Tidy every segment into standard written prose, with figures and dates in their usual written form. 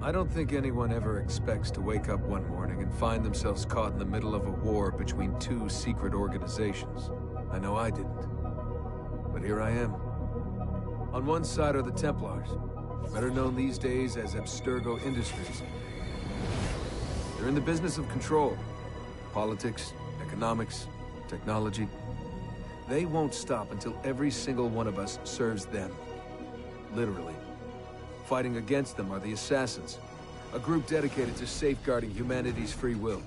I don't think anyone ever expects to wake up one morning and find themselves caught in the middle of a war between two secret organizations. I know I didn't. But here I am. On one side are the Templars, better known these days as Abstergo Industries. They're in the business of control. Politics, economics, technology. They won't stop until every single one of us serves them. Literally. Fighting against them are the Assassins, a group dedicated to safeguarding humanity's free will.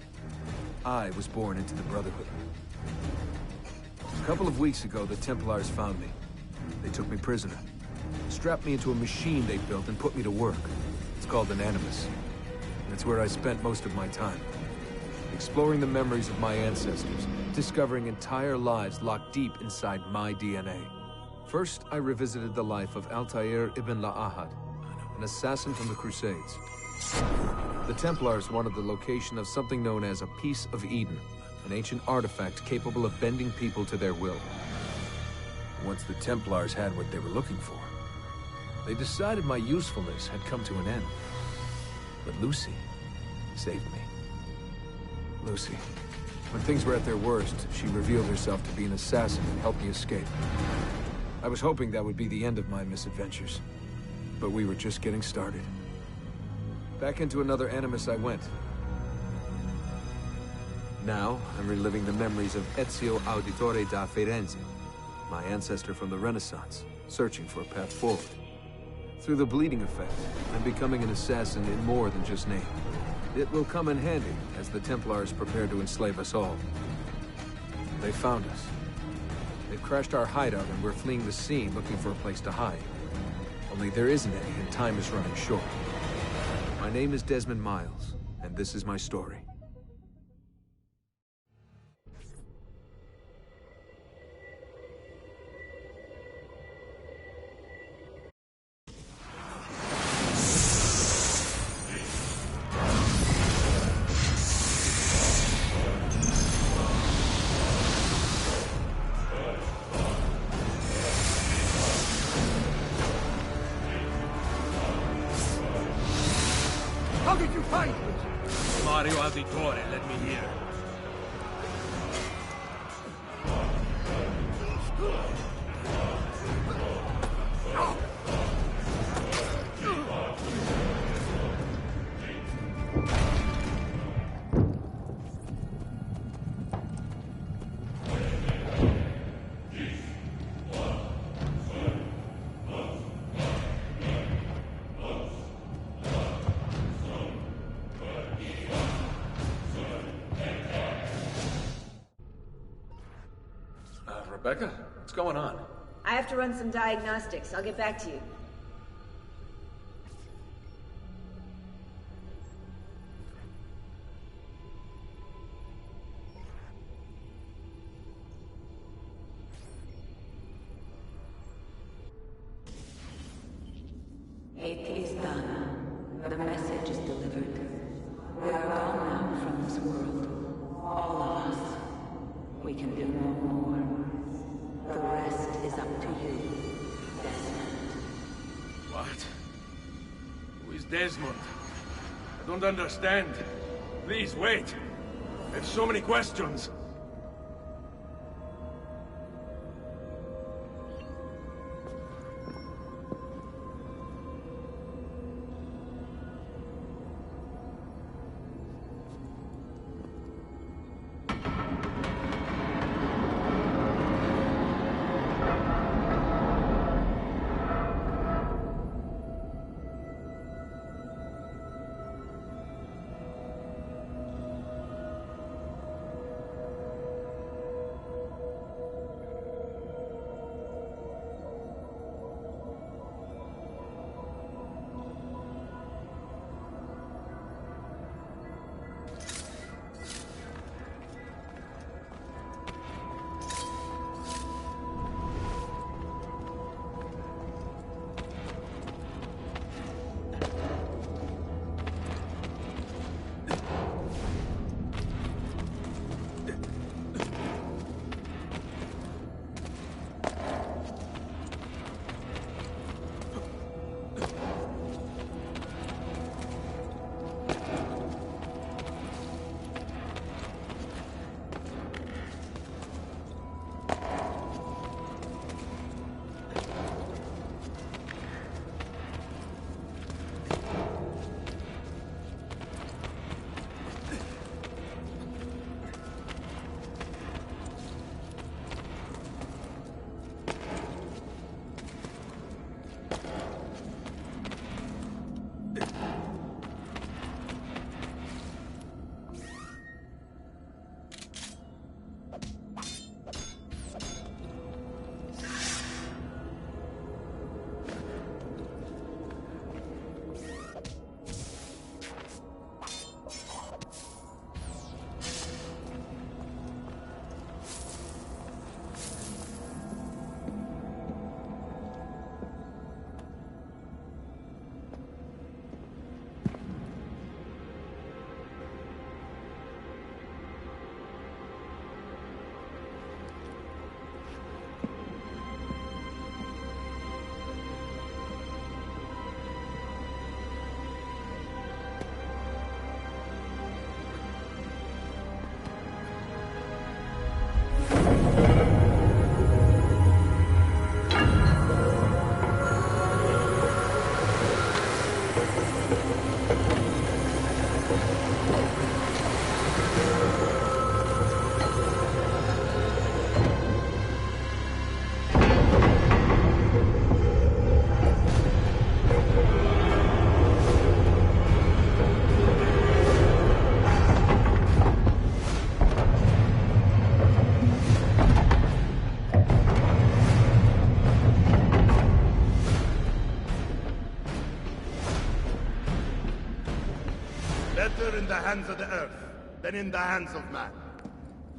I was born into the Brotherhood. A couple of weeks ago, the Templars found me. They took me prisoner, strapped me into a machine they built and put me to work. It's called an Animus. And it's where I spent most of my time. Exploring the memories of my ancestors, discovering entire lives locked deep inside my DNA. First, I revisited the life of Altair ibn La'ahad, an assassin from the Crusades. The Templars wanted the location of something known as a Piece of Eden, an ancient artifact capable of bending people to their will. Once the Templars had what they were looking for, they decided my usefulness had come to an end. But Lucy saved me. Lucy. When things were at their worst, she revealed herself to be an assassin and helped me escape. I was hoping that would be the end of my misadventures. But we were just getting started. Back into another Animus I went. Now, I'm reliving the memories of Ezio Auditore da Firenze, my ancestor from the Renaissance, searching for a path forward. Through the bleeding effect, I'm becoming an assassin in more than just name. It will come in handy as the Templars prepare to enslave us all. They found us. They've crashed our hideout and we're fleeing the scene looking for a place to hide. Only there isn't any, and time is running short. My name is Desmond Miles, and this is my story. How did you find me? Mario Auditore, let me hear. Rebecca, what's going on? I have to run some diagnostics. I'll get back to you. It is done. The message is delivered. We are gone now from this world. All of us. We can do no more. The rest is up to you, Desmond. What? Who is Desmond? I don't understand. Please, wait. I have so many questions. better in the hands of the Earth than in the hands of man.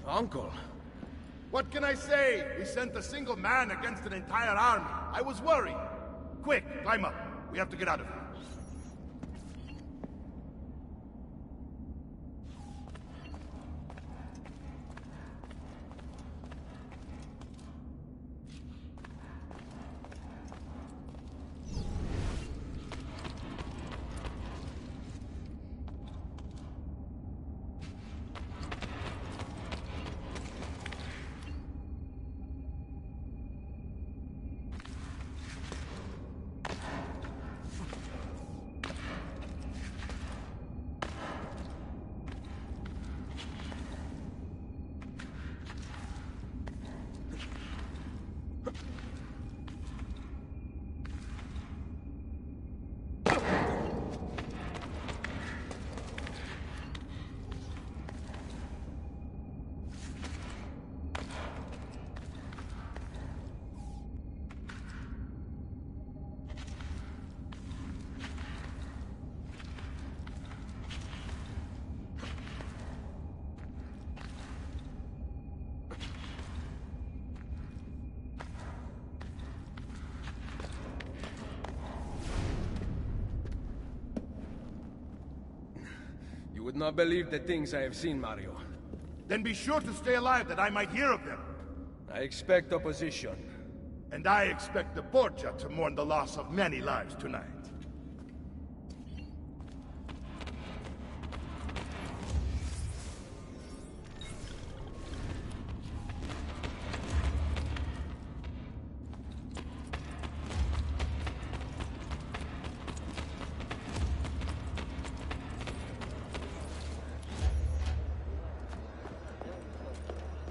Uncle. What can I say? We sent a single man against an entire army. I was worried. Quick, climb up. We have to get out of here. You would not believe the things I have seen, Mario. Then be sure to stay alive that I might hear of them. I expect opposition. And I expect the Borgia to mourn the loss of many lives tonight.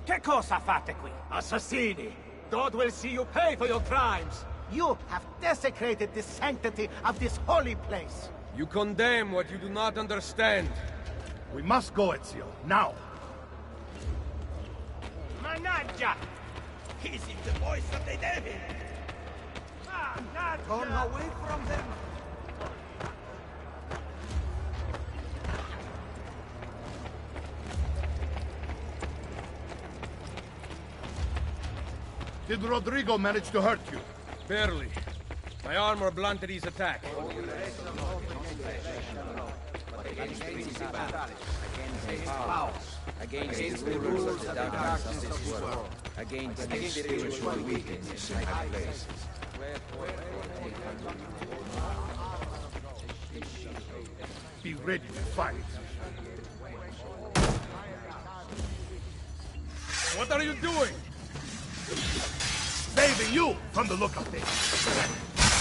Che cosa fate qui? Assassini! God will see you pay for your crimes! You have desecrated the sanctity of this holy place! You condemn what you do not understand. We must go, Ezio, now! Managgia! Is it the voice of the devil? Managgia! Gone away from them! Did Rodrigo manage to hurt you? Barely. My armor blunted his attack. Against the rulers of the darkness of this world. Against the spiritual wickedness in high places. Be ready to fight. What are you doing? Saving you from the look of things.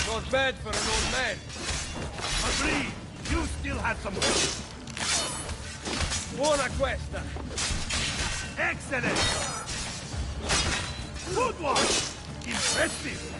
Not bad for an old man. Agreed. You still have some hope. Buona questa. Excellent. Good one. Impressive.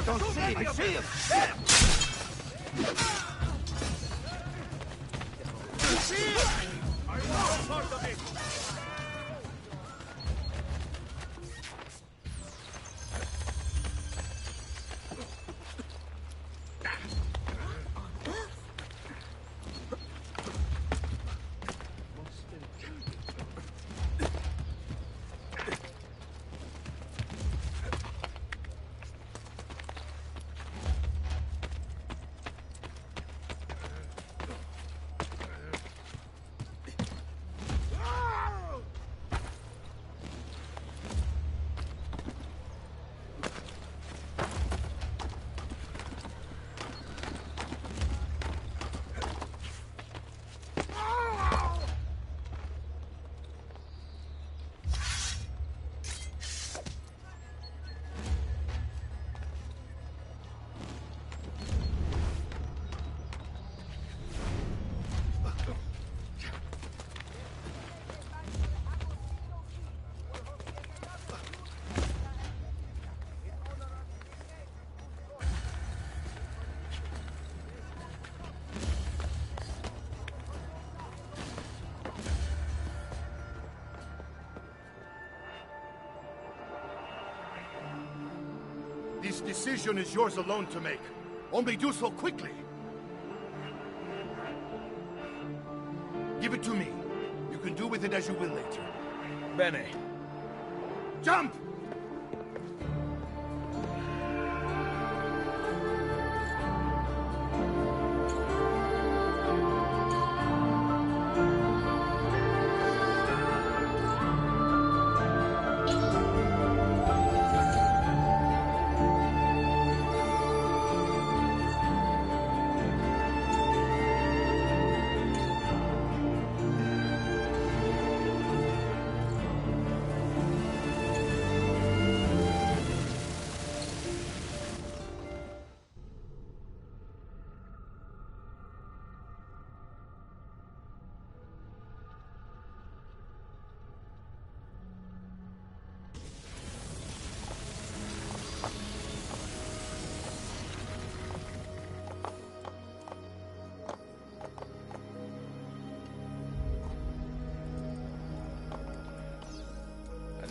Don't see him! I see him! See him! I want part of it! decision is yours alone to make. Only do so quickly. Give it to me. You can do with it as you will later. Bene. Jump!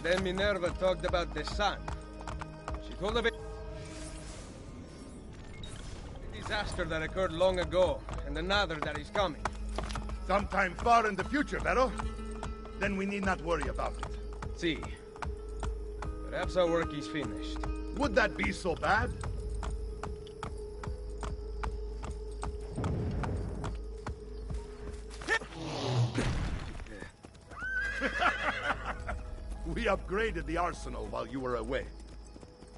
Then Minerva talked about the sun. She told of it. A disaster that occurred long ago, and another that is coming. Sometime far in the future, Vero. Then we need not worry about it. See. Perhaps our work is finished. Would that be so bad? We upgraded the arsenal while you were away.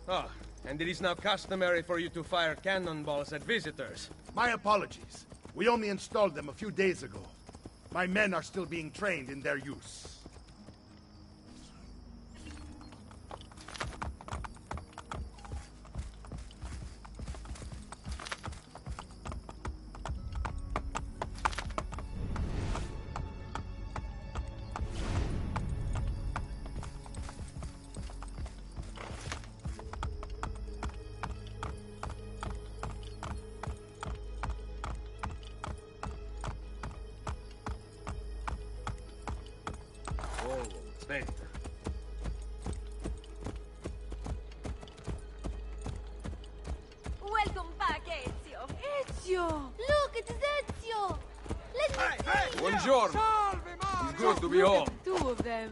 Ah, and it is now customary for you to fire cannonballs at visitors. My apologies. We only installed them a few days ago. My men are still being trained in their use. Welcome back, Ezio. Ezio! Look, it's Ezio! Let me see! Buongiorno! It's good to be home. Two of them.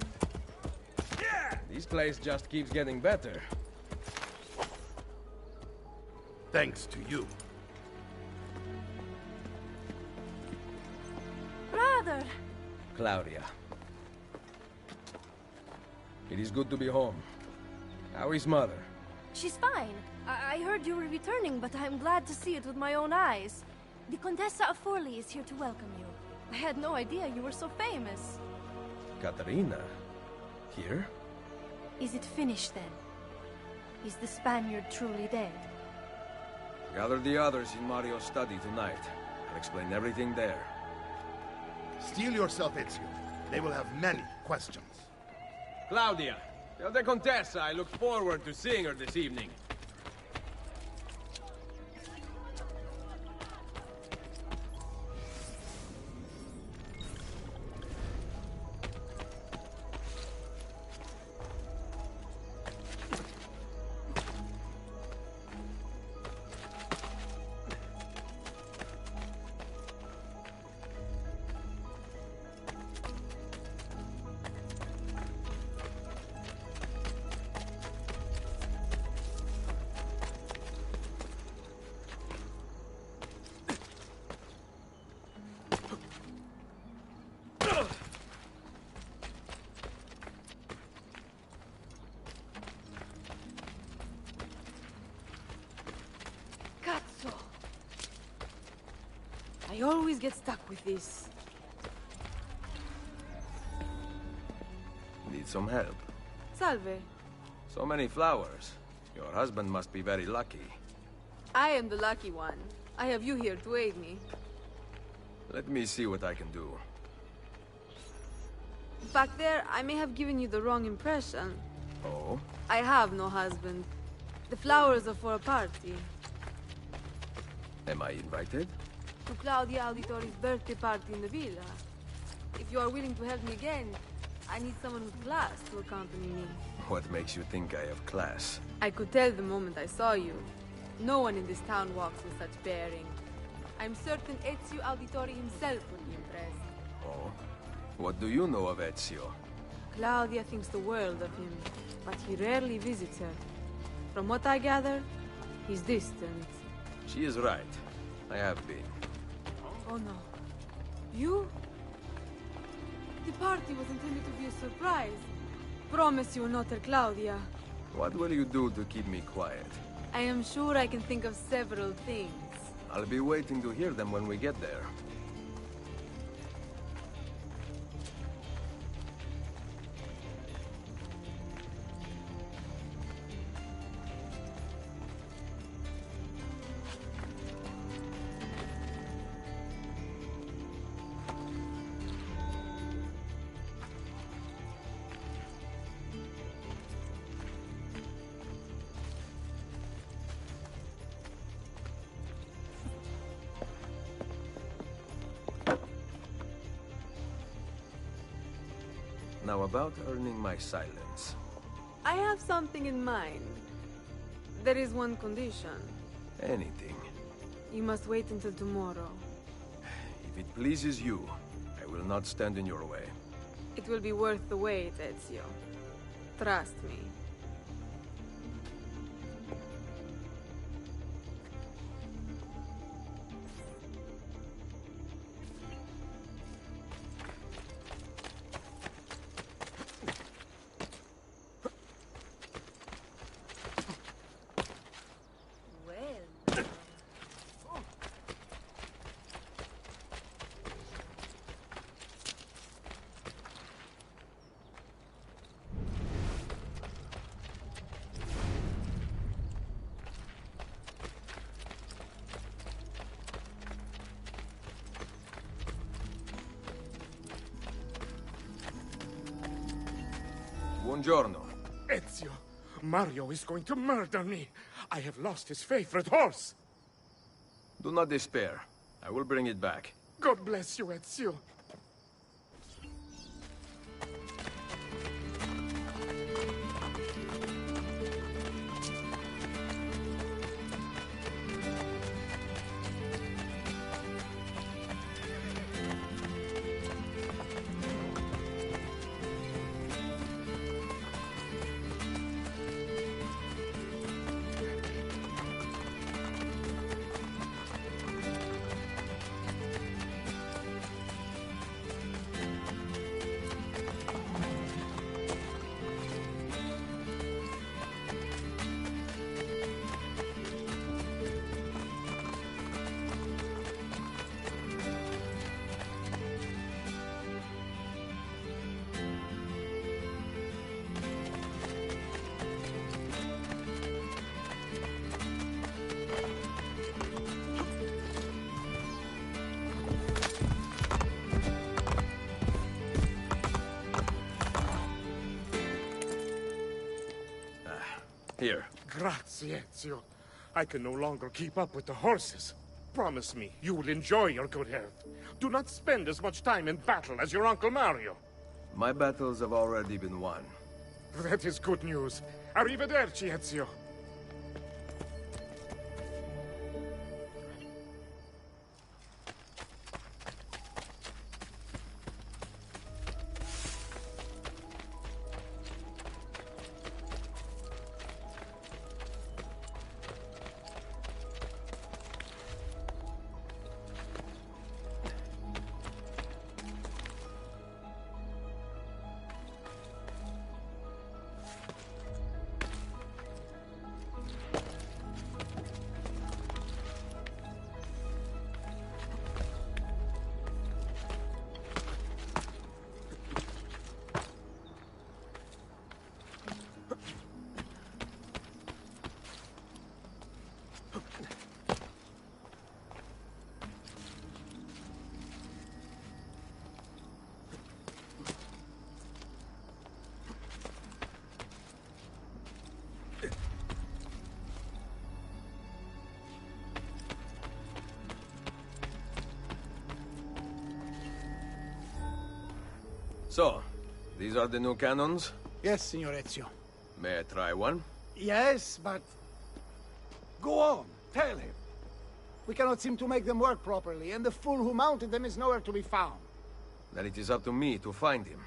This place just keeps getting better. Thanks to you. Brother! Claudia. It is good to be home. How is Mother? She's fine. I heard you were returning, but I'm glad to see it with my own eyes. The Contessa of Forli is here to welcome you. I had no idea you were so famous. Caterina? Here? Is it finished then? Is the Spaniard truly dead? Gather the others in Mario's study tonight. I'll explain everything there. Steel yourself, Ezio. They will have many questions. Claudia, tell the Contessa I look forward to seeing her this evening. I always get stuck with this. Need some help? Salve. So many flowers. Your husband must be very lucky. I am the lucky one. I have you here to aid me. Let me see what I can do. Back there, I may have given you the wrong impression. Oh? I have no husband. The flowers are for a party. Am I invited? To Claudia Auditori's birthday party in the villa. If you are willing to help me again, I need someone with class to accompany me. What makes you think I have class? I could tell the moment I saw you. No one in this town walks with such bearing. I'm certain Ezio Auditore himself would be impressed. Oh? What do you know of Ezio? Claudia thinks the world of him, but he rarely visits her. From what I gather, he's distant. She is right. I have been. Oh no. You? The party was intended to be a surprise. Promise you will not tell Claudia. What will you do to keep me quiet? I am sure I can think of several things. I'll be waiting to hear them when we get there. Now about earning my silence. I have something in mind. There is one condition. Anything. You must wait until tomorrow. If it pleases you, I will not stand in your way. It will be worth the wait, Ezio. Trust me. Buongiorno. Ezio, Mario is going to murder me. I have lost his favorite horse. Do not despair. I will bring it back. God bless you, Ezio. Here. Grazie, Ezio. I can no longer keep up with the horses. Promise me you will enjoy your good health. Do not spend as much time in battle as your Uncle Mario. My battles have already been won. That is good news. Arrivederci, Ezio. So, These are the new cannons? Yes, Signor Ezio. May I try one? Yes, but... Go on, tell him. We cannot seem to make them work properly, and the fool who mounted them is nowhere to be found. Then it is up to me to find him.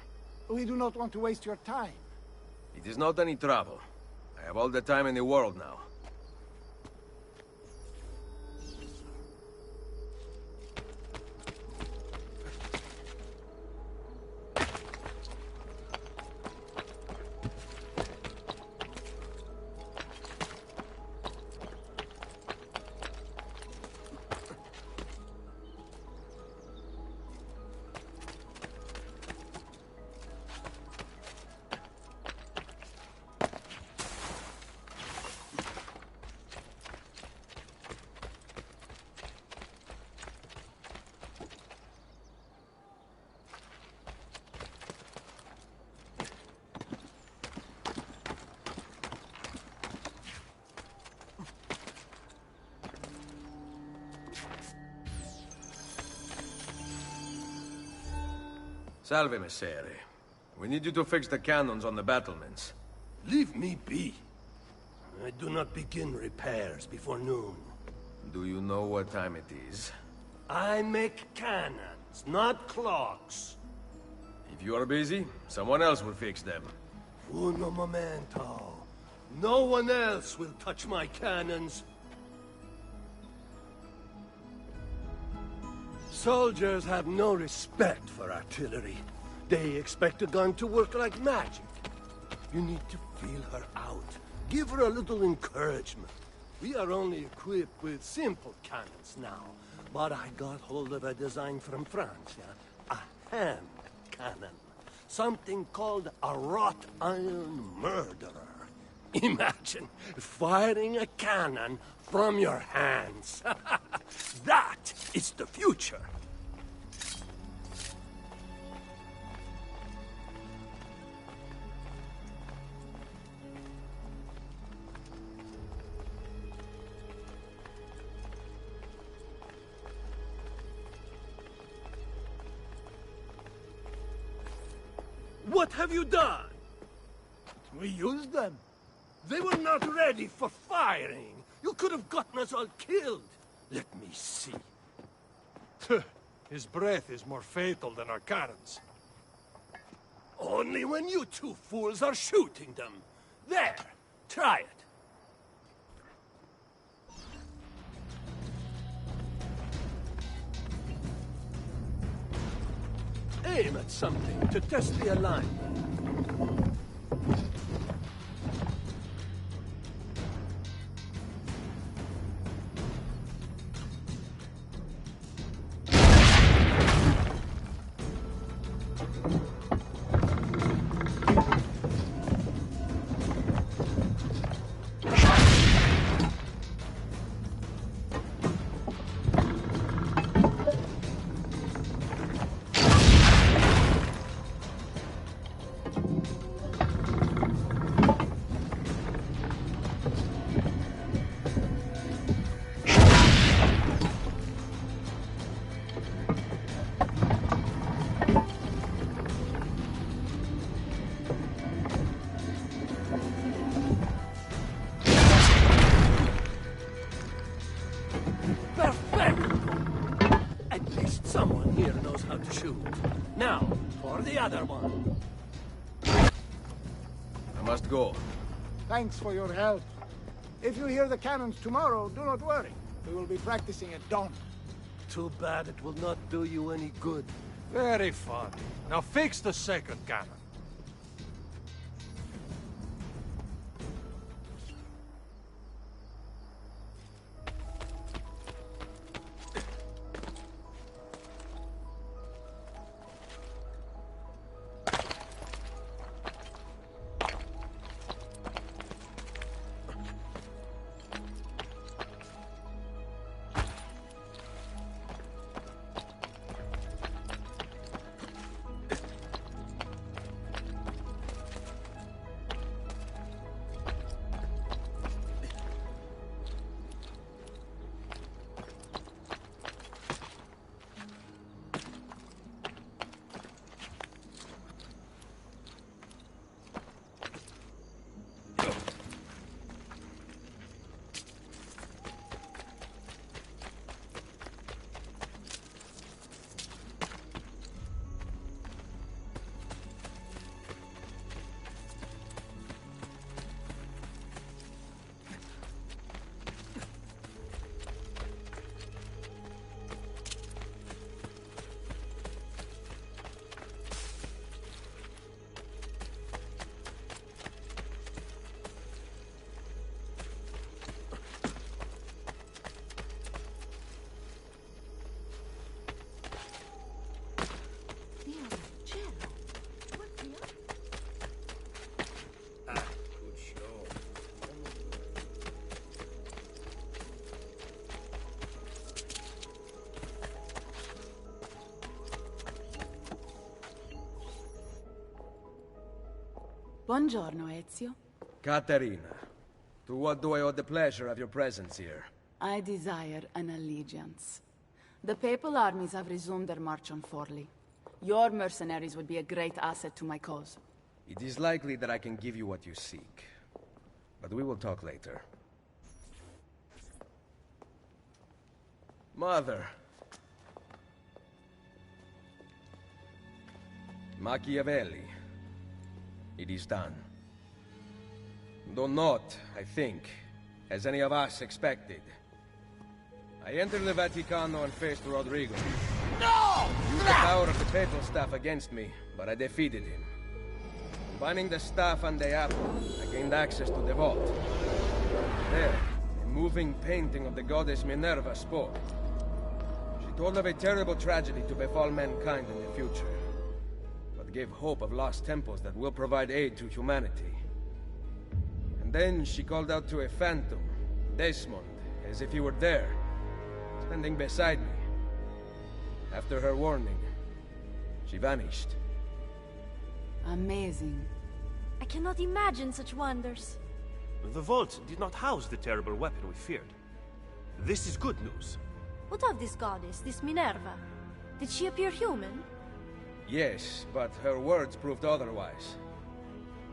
We do not want to waste your time. It is not any trouble. I have all the time in the world now. Salve, Messere. We need you to fix the cannons on the battlements. Leave me be. I do not begin repairs before noon. Do you know what time it is? I make cannons, not clocks. If you are busy, someone else will fix them. Uno momento. No one else will touch my cannons. Soldiers have no respect for artillery. They expect a gun to work like magic. You need to feel her out. Give her a little encouragement. We are only equipped with simple cannons now. But I got hold of a design from France, a hand cannon. Something called a wrought iron murderer. Imagine firing a cannon from your hands. That is the future. What have you done? We used them. They were not ready for firing. You could have gotten us all killed. Let me see. His breath is more fatal than our cannons. Only when you two fools are shooting them. There, try it. Aim at something to test the alignment. Someone here knows how to shoot. Now, for the other one. I must go. Thanks for your help. If you hear the cannons tomorrow, do not worry. We will be practicing at dawn. Too bad it will not do you any good. Very funny. Now fix the second cannon. Buongiorno, Ezio. Caterina, to what do I owe the pleasure of your presence here? I desire an allegiance. The Papal armies have resumed their march on Forli. Your mercenaries would be a great asset to my cause. It is likely that I can give you what you seek. But we will talk later. Mother. Machiavelli. It is done. Though not, I think, as any of us expected. I entered the Vaticano and faced Rodrigo. No! Used the power of the Papal staff against me, but I defeated him. Combining the staff and the apple, I gained access to the vault. There, a moving painting of the goddess Minerva spoke. She told of a terrible tragedy to befall mankind in the future, but gave hope of lost temples that will provide aid to humanity. And then she called out to a phantom, Desmond, as if he were there, standing beside me. After her warning, she vanished. Amazing. I cannot imagine such wonders. The vault did not house the terrible weapon we feared. This is good news. What of this goddess, this Minerva? Did she appear human? Yes, but her words proved otherwise.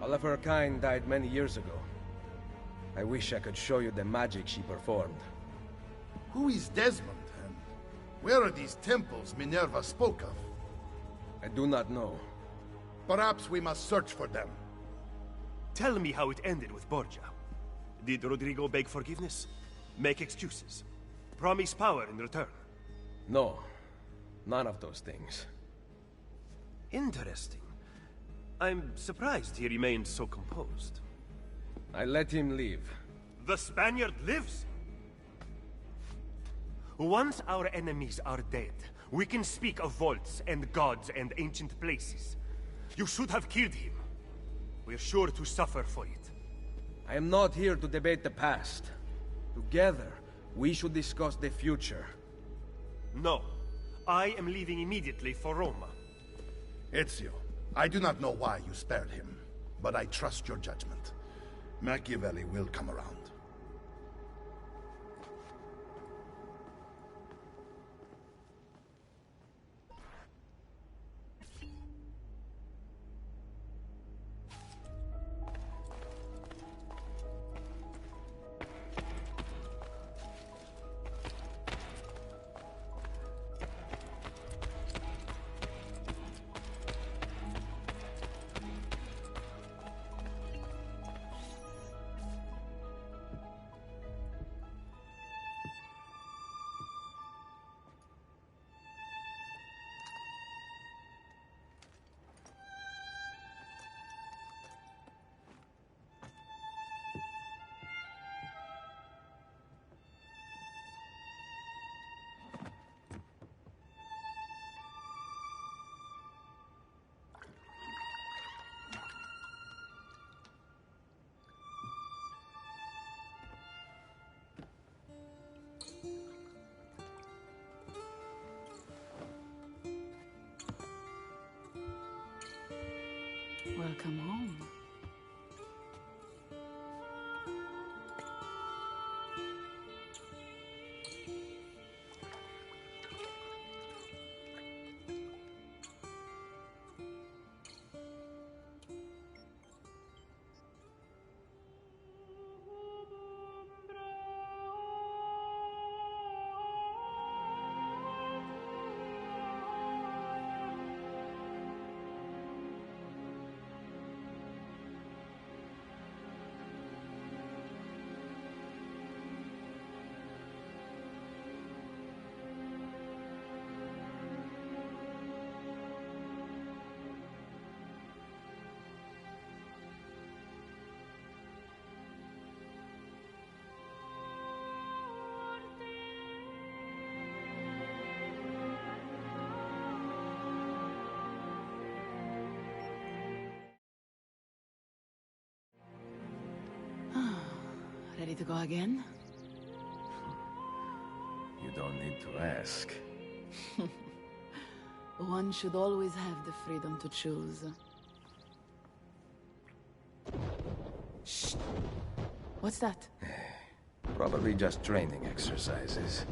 All of her kind died many years ago. I wish I could show you the magic she performed. Who is Desmond, and where are these temples Minerva spoke of? I do not know. Perhaps we must search for them. Tell me how it ended with Borgia. Did Rodrigo beg forgiveness? Make excuses? Promise power in return? No. None of those things. Interesting. I'm surprised he remained so composed. I let him leave. The Spaniard lives? Once our enemies are dead, we can speak of vaults and gods and ancient places. You should have killed him. We're sure to suffer for it. I am not here to debate the past. Together, we should discuss the future. No. I am leaving immediately for Roma. Ezio, I do not know why you spared him, but I trust your judgment. Machiavelli will come around. Welcome home. Ready to go again? You don't need to ask. One should always have the freedom to choose. What's that? Probably just training exercises.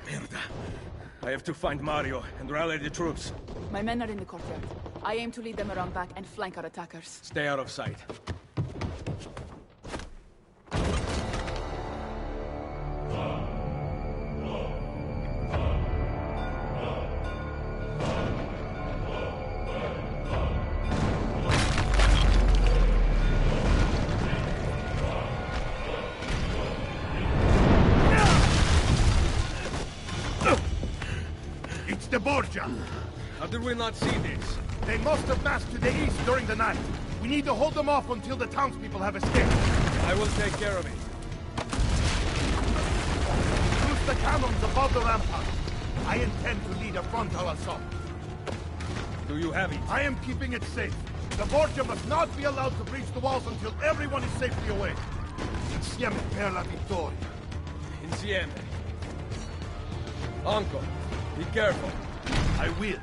Mierda. I have to find Mario and rally the troops. My men are in the courtyard. I aim to lead them around back and flank our attackers. Stay out of sight. It's the Borgia! How did we not see this? They must have massed to the east during the night. We need to hold them off until the townspeople have escaped. I will take care of it. Use the cannons above the rampart. I intend to lead a frontal assault. Do you have it? I am keeping it safe. The Borgia must not be allowed to breach the walls until everyone is safely away. Insieme per la vittoria. Insieme. Uncle, be careful. I will.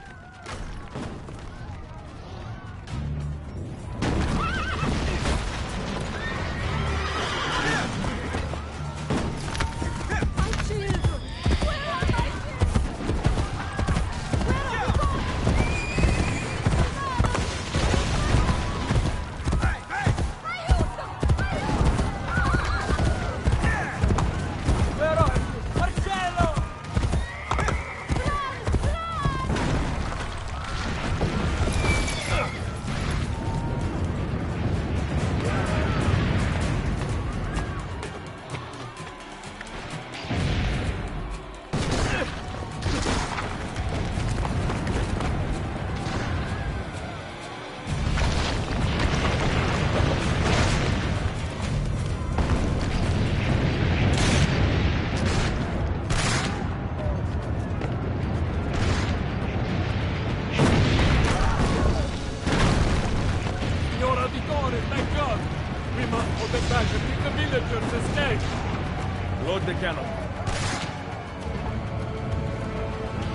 Load the cannon.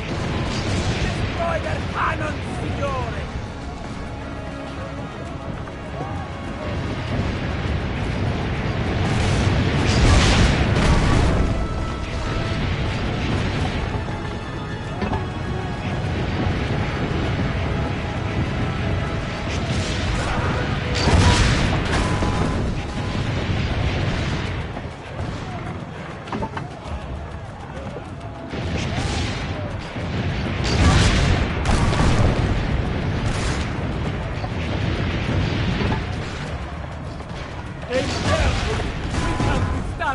Destroy their cannons, signore!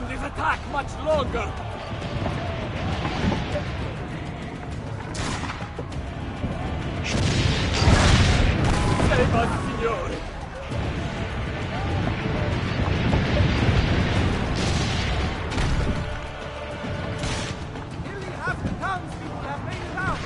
This attack much longer! Save us, signore! Nearly half the townspeople have made it out!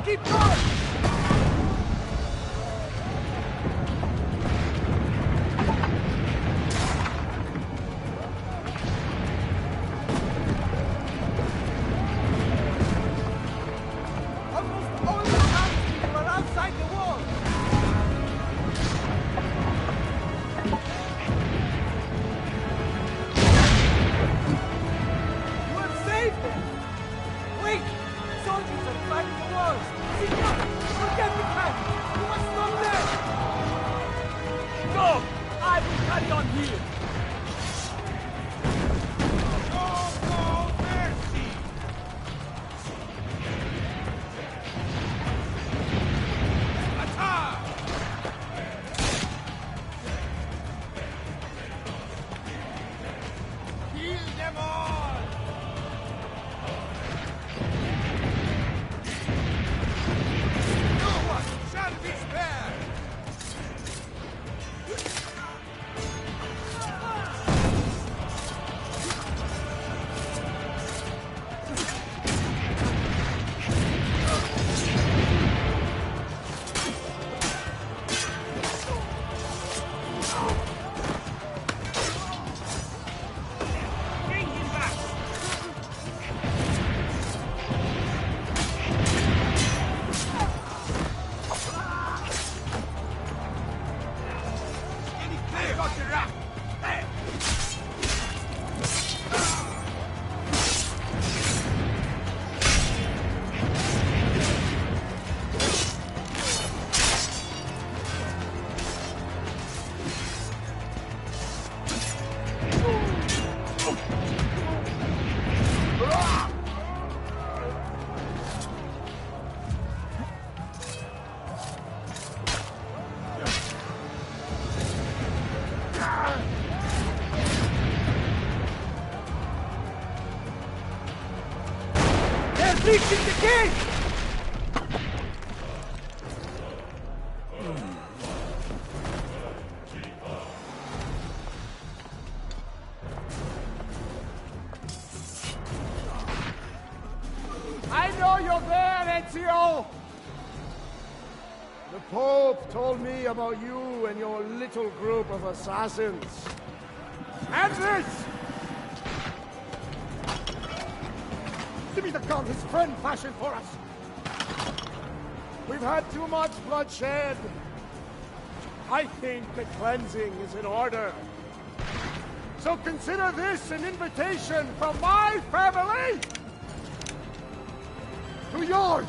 Keep going! Almost all the townspeople are outside the wall! You have saved them! Wait! Soldiers are climbing the walls! Signor! Forget the cannon! You must stop there! Go! I will carry on here! reaching the gate! I know you're there, Ezio! The Pope told me about you and your little group of assassins. And this! Give me the gun his friend fashioned for us! We've had too much bloodshed. I think the cleansing is in order. So consider this an invitation from my family to yours!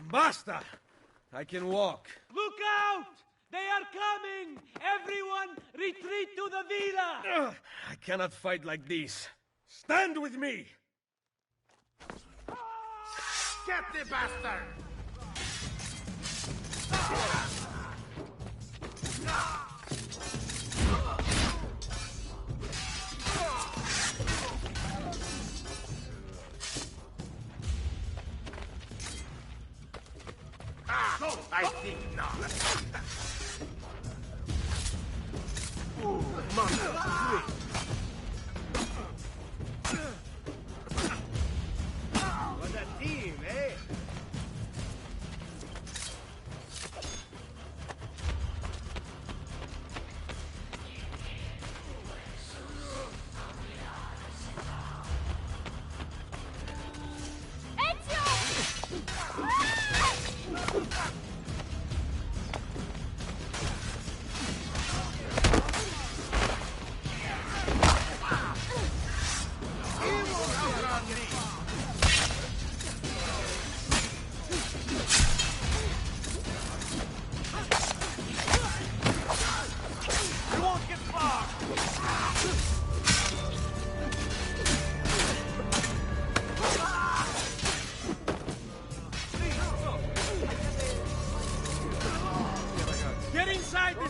Basta! I can walk. Look out! They are coming! Everyone, retreat to the villa! I cannot fight like this. Stand with me! Get the bastard! I think not. Ooh, mother. What a team, eh?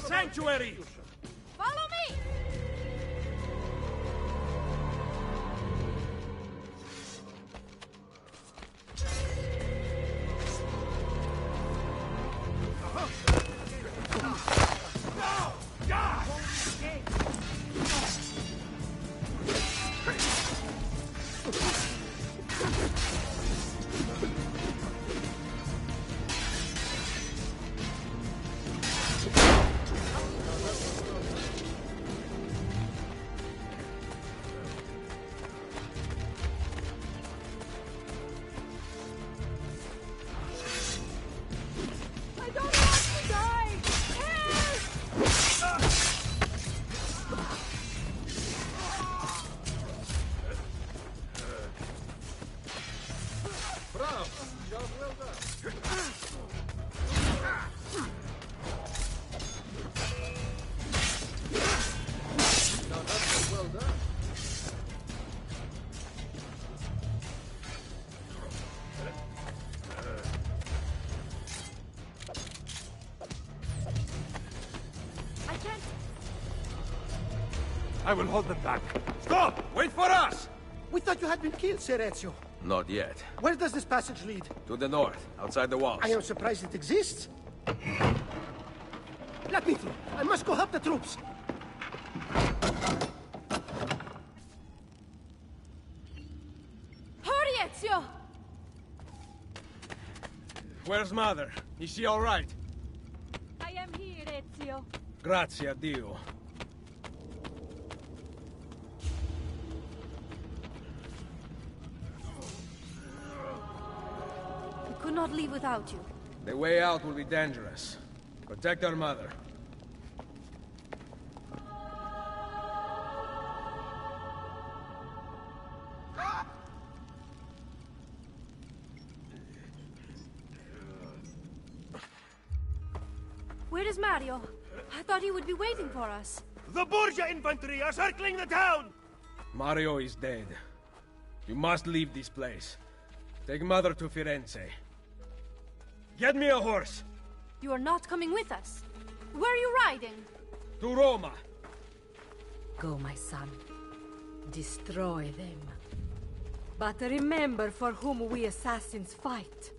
Sanctuary! Follow me! I will hold them back. Stop! Wait for us! We thought you had been killed, Sir Ezio. Not yet. Where does this passage lead? To the north, outside the walls. I am surprised it exists. Let me through. I must go help the troops. Hurry, Ezio! Where's Mother? Is she all right? I am here, Ezio. Grazie a Dio. We could not leave without you. The way out will be dangerous. Protect our mother. is Mario? I thought he would be waiting for us. The Borgia infantry are circling the town! Mario is dead. You must leave this place. Take Mother to Firenze. Get me a horse! You are not coming with us. Where are you riding? To Roma! Go, my son. Destroy them. But remember for whom we assassins fight.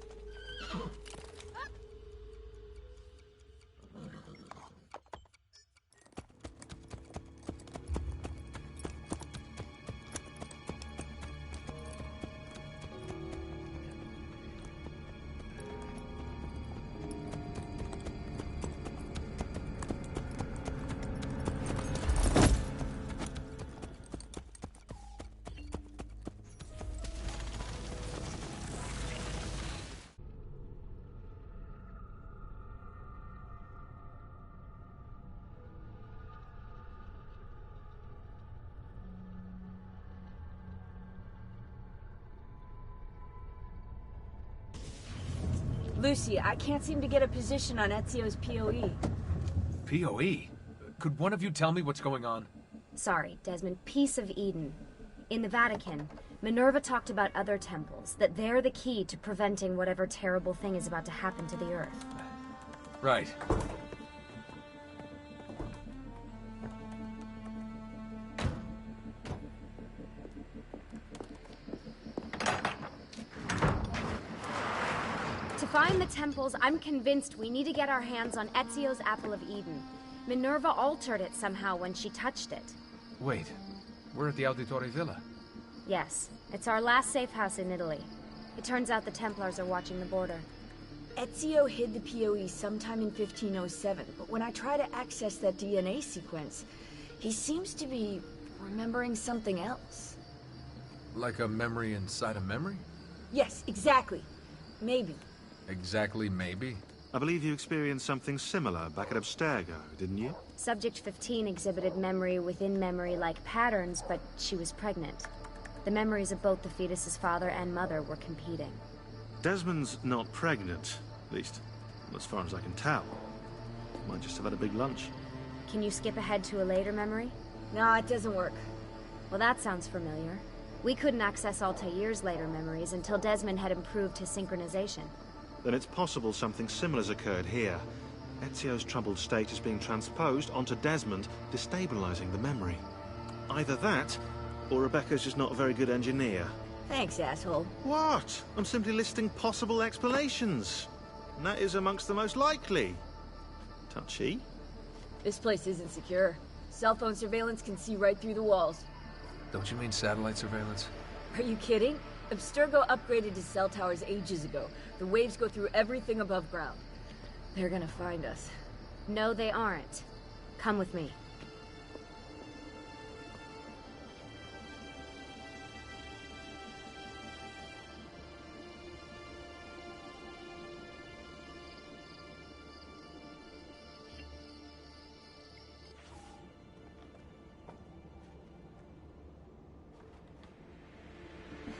Lucy, I can't seem to get a position on Ezio's POE. POE? Could one of you tell me what's going on? Sorry, Desmond. Piece of Eden. In the Vatican, Minerva talked about other temples, that they're the key to preventing whatever terrible thing is about to happen to the Earth. Right. To find the temples, I'm convinced we need to get our hands on Ezio's Apple of Eden. Minerva altered it somehow when she touched it. Wait, we're at the Auditore Villa. Yes, it's our last safe house in Italy. It turns out the Templars are watching the border. Ezio hid the POE sometime in 1507, but when I try to access that DNA sequence, he seems to be remembering something else. Like a memory inside a memory? Yes, exactly. Maybe. Exactly, maybe? I believe you experienced something similar back at Abstergo, didn't you? Subject 15 exhibited memory within memory-like patterns, but she was pregnant. The memories of both the fetus's father and mother were competing. Desmond's not pregnant, at least as far as I can tell. Might just have had a big lunch. Can you skip ahead to a later memory? No, it doesn't work. Well, that sounds familiar. We couldn't access Altair's later memories until Desmond had improved his synchronization. Then it's possible something similar's occurred here. Ezio's troubled state is being transposed onto Desmond, destabilizing the memory. Either that, or Rebecca's just not a very good engineer. Thanks, asshole. What? I'm simply listing possible explanations. And that is amongst the most likely. Touchy? This place isn't secure. Cell phone surveillance can see right through the walls. Don't you mean satellite surveillance? Are you kidding? Abstergo upgraded to cell towers ages ago. The waves go through everything above ground. They're gonna find us. No, they aren't. Come with me.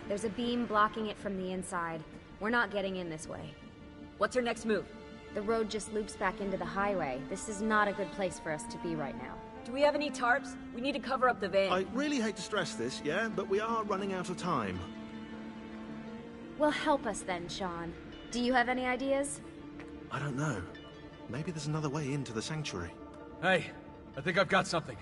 There's a beam blocking it from the inside. We're not getting in this way. What's our next move? The road just loops back into the highway. This is not a good place for us to be right now. Do we have any tarps? We need to cover up the van. I really hate to stress this, yeah, but we are running out of time. Well, help us then, Sean. Do you have any ideas? I don't know. Maybe there's another way into the sanctuary. Hey, I think I've got something.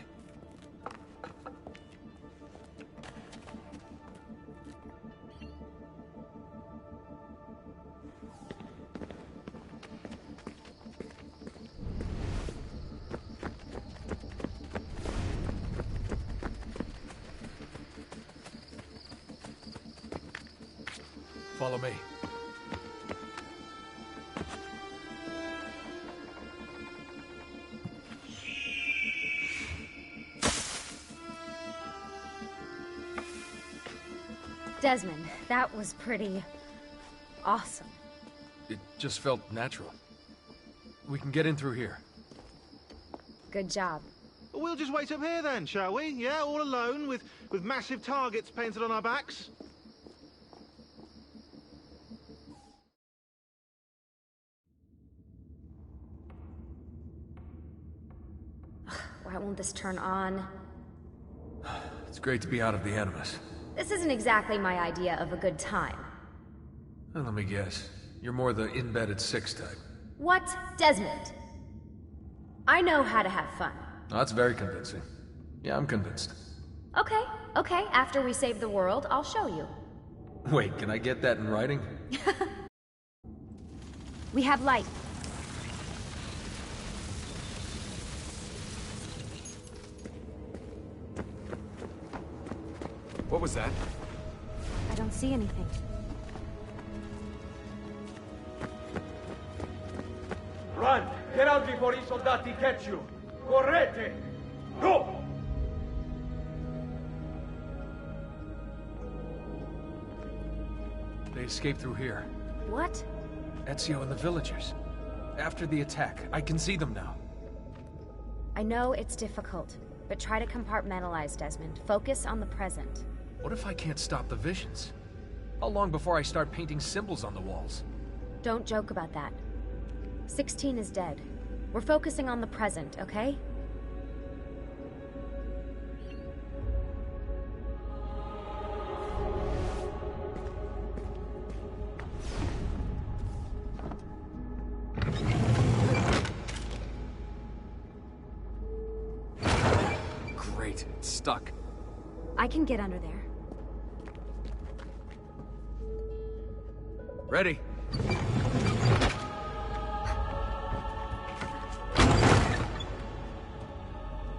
Follow me. Desmond, that was pretty awesome. It just felt natural. We can get in through here. Good job. We'll just wait up here then, shall we? Yeah, all alone with massive targets painted on our backs? why won't this turn on? It's great to be out of the Animus. This isn't exactly my idea of a good time. Well, let me guess. You're more the in-bed-at 6 type. What? Desmond? I know how to have fun. Oh, that's very convincing. Yeah, I'm convinced. Okay, okay, after we save the world, I'll show you. Wait, can I get that in writing? We have light. What was that? I don't see anything. Run! Get out before I soldati catch you! Correte! Go! They escaped through here. What? Ezio and the villagers. After the attack, I can see them now. I know it's difficult, but try to compartmentalize, Desmond. Focus on the present. What if I can't stop the visions? How long before I start painting symbols on the walls? Don't joke about that. 16 is dead. We're focusing on the present, okay? Great, it's stuck. I can get under there. Ready.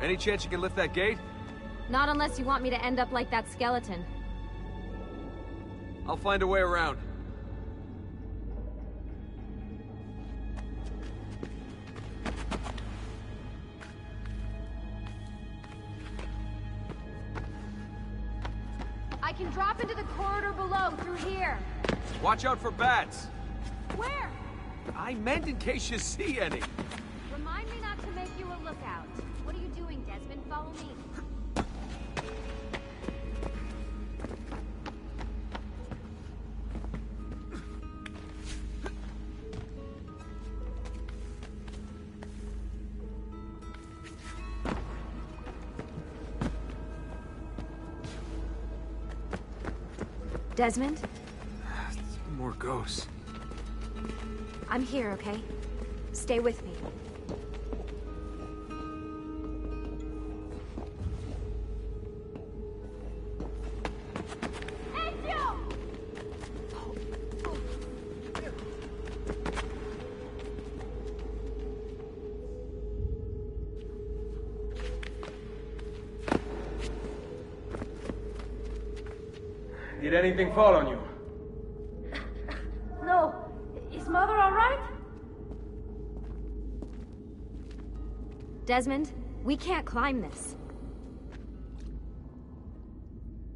Any chance you can lift that gate? Not unless you want me to end up like that skeleton. I'll find a way around. I can drop into the corridor below, through here. Watch out for bats. Where? I meant in case you see any. Remind me not to make you a lookout. What are you doing, Desmond? Follow me. Desmond? More ghosts. I'm here, okay? Stay with me. Ezio! Did anything fall on you? No. Is Mother all right? Desmond, we can't climb this.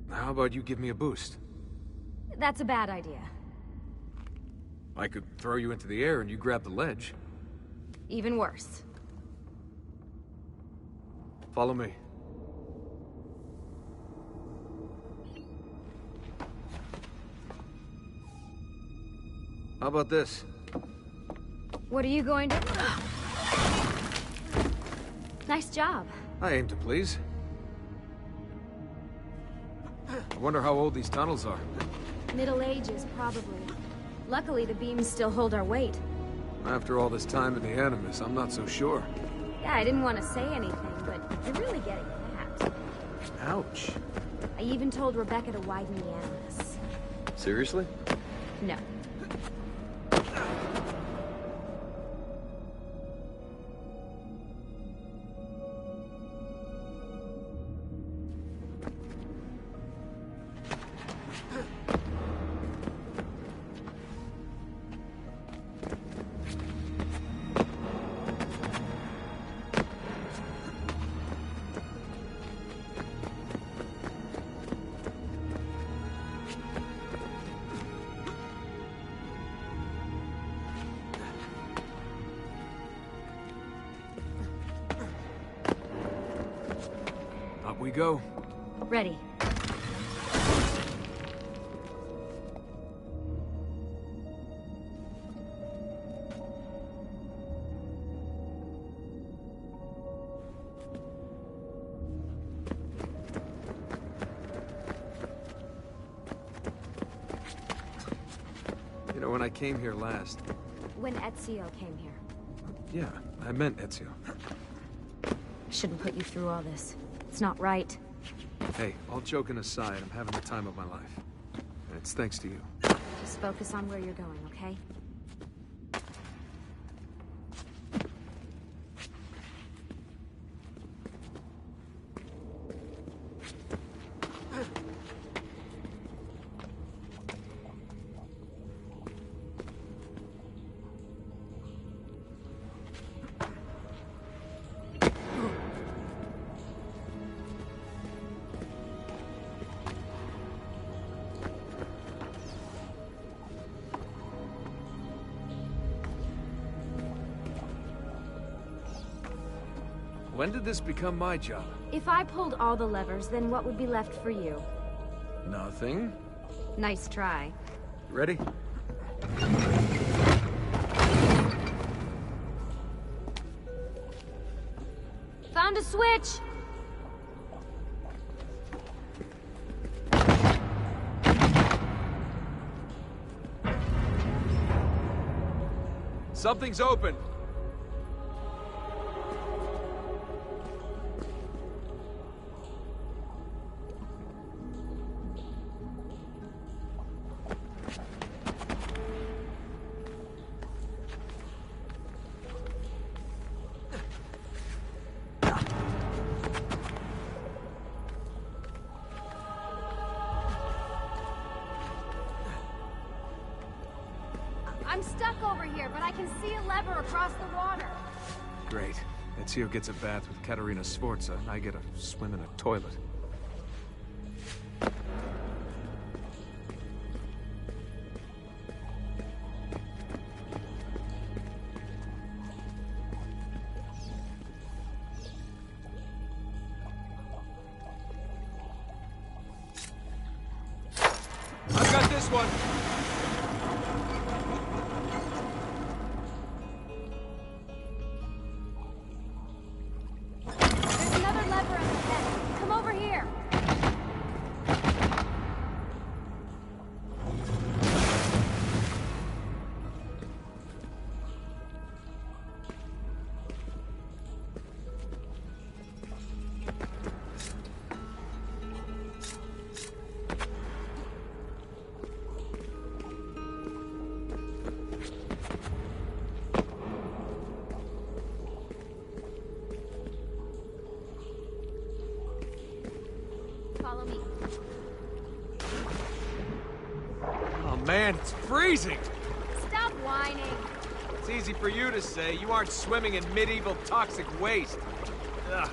How about you give me a boost? That's a bad idea. I could throw you into the air and you grab the ledge. Even worse. Follow me. How about this? What are you going to... Nice job. I aim to please. I wonder how old these tunnels are. Middle Ages, probably. Luckily, the beams still hold our weight. After all this time in the Animus, I'm not so sure. Yeah, I didn't want to say anything, but you're really getting fat. Ouch. I even told Rebecca to widen the Animus. Seriously? No. Up we go. Ready. You know, when I came here last... When Ezio came here. Yeah, I meant Ezio. I shouldn't put you through all this. It's not right. Hey, all joking aside, I'm having the time of my life. And it's thanks to you. Just focus on where you're going, okay? When did this become my job? If I pulled all the levers, then what would be left for you? Nothing. Nice try. Ready? Found a switch! Something's open! I'm stuck over here, but I can see a lever across the water. Great. Ezio gets a bath with Katerina Sforza, and I get a swim in a toilet. I've got this one! There's another lever up ahead. Come over here. Follow me. Oh man, it's freezing! Stop whining. It's easy for you to say. You aren't swimming in medieval toxic waste. Ugh.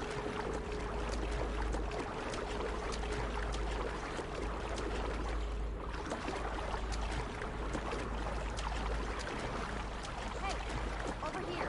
Hey, over here.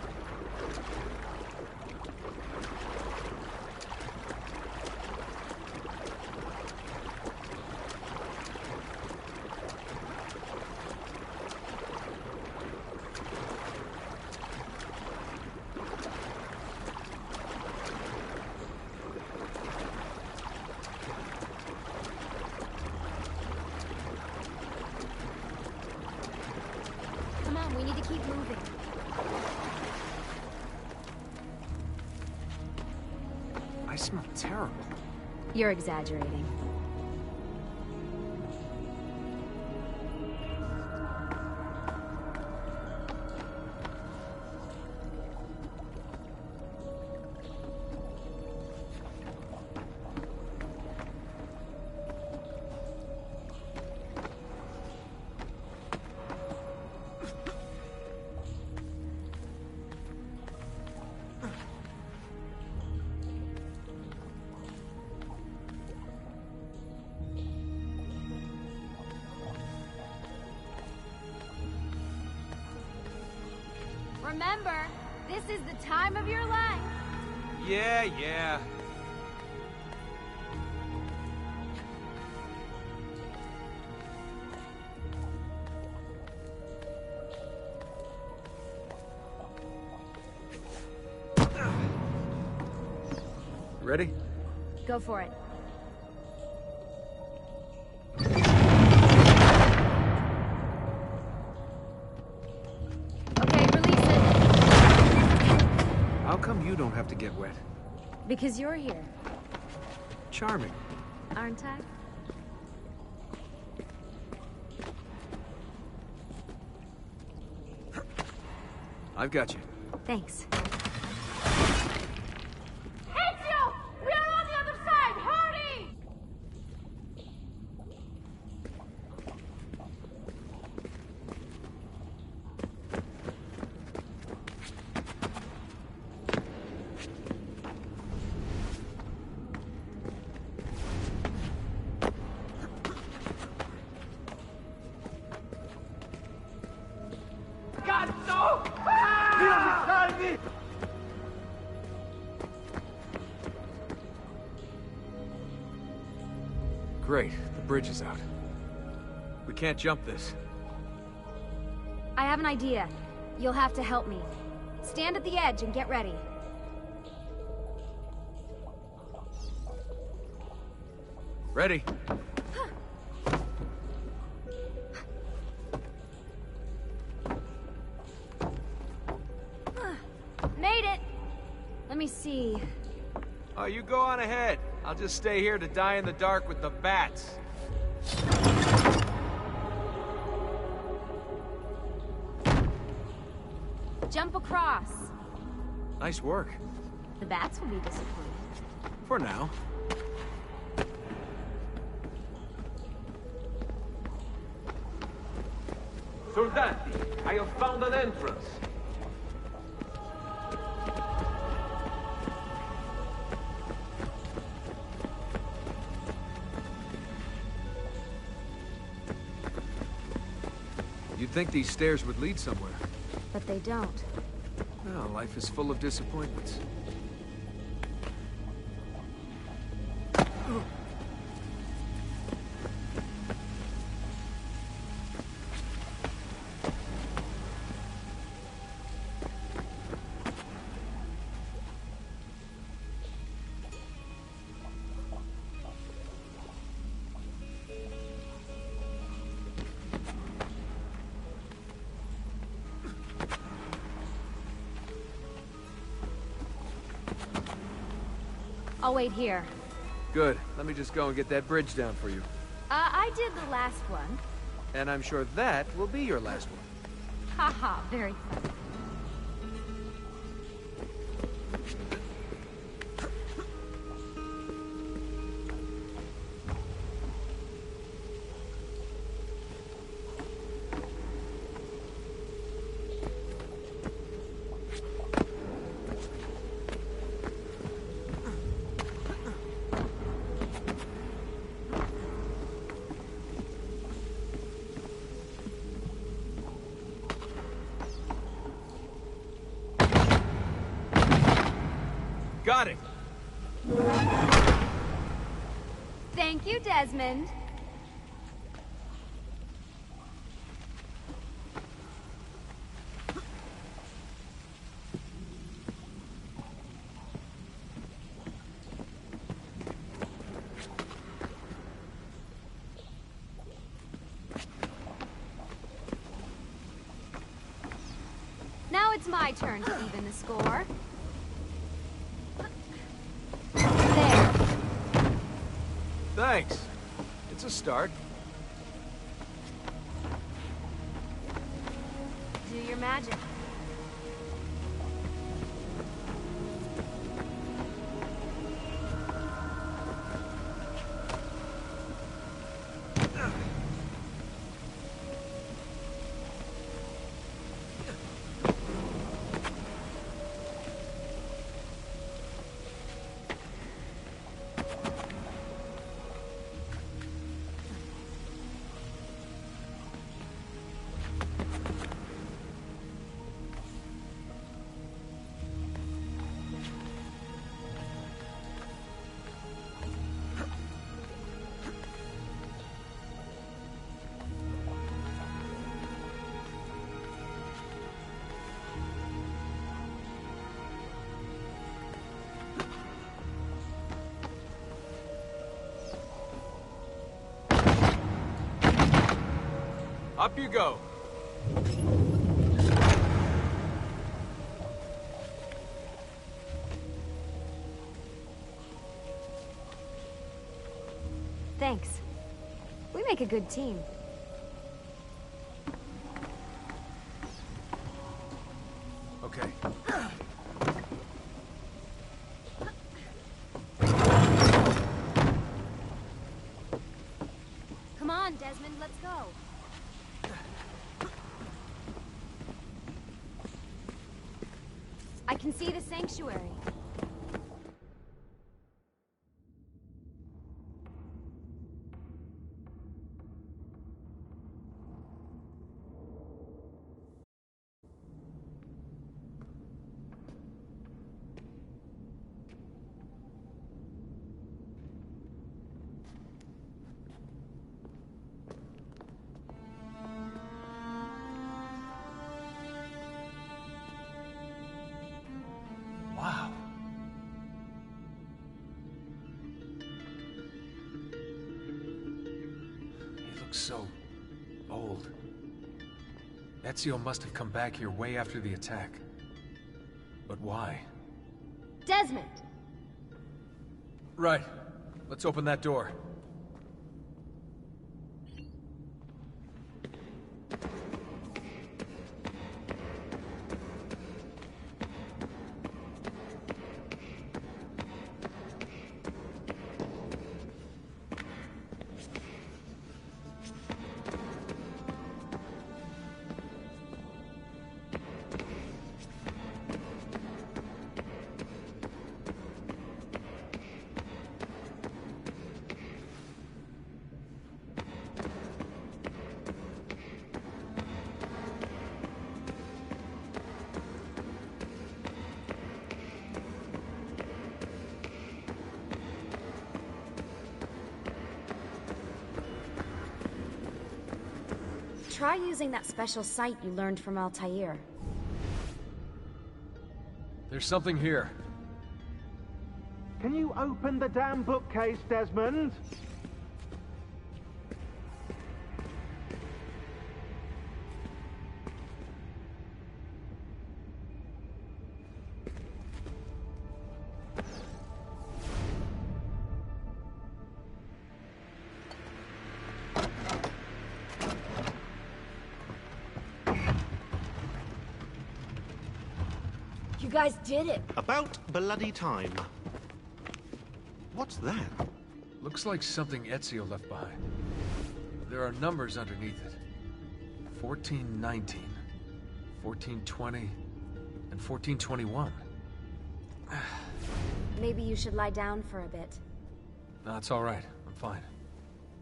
Come on, we need to keep moving. I smell terrible. You're exaggerating. Remember, this is the time of your life. Yeah. Ready? Go for it. don't have to get wet. Because you're here, Charming. aren't I? I've got you. Thanks. Ezio! We are on the other side! Hurry! Cazzo! Dio mi salvi! Great, the bridge is out. We can't jump this. I have an idea. You'll have to help me. Stand at the edge and get ready. Ready? Made it! Let me see. Oh, you go on ahead. I'll just stay here to die in the dark with the bats. Jump across. Nice work. The bats will be disappointed. For now. Soldati, I have found an entrance. You'd think these stairs would lead somewhere. But they don't. Well, life is full of disappointments. I'll wait here. Good. Let me just go and get that bridge down for you. I did the last one. And I'm sure that will be your last one. Haha, very funny. Got it! Thank you, Desmond. Now it's my turn to even the score. Thanks. It's a start. Do your magic. Up you go. Thanks. We make a good team. Okay. Come on, Desmond, let's go. I can see the sanctuary. Wow. He looks so old. Ezio must have come back here way after the attack. But why? Desmond! Right. Let's open that door. Try using that special sight you learned from Altair. There's something here. Can you open the damn bookcase, Desmond? You guys did it! About bloody time. What's that? Looks like something Ezio left behind. There are numbers underneath it. 1419, 1420, and 1421. Maybe you should lie down for a bit. No, it's all right. I'm fine.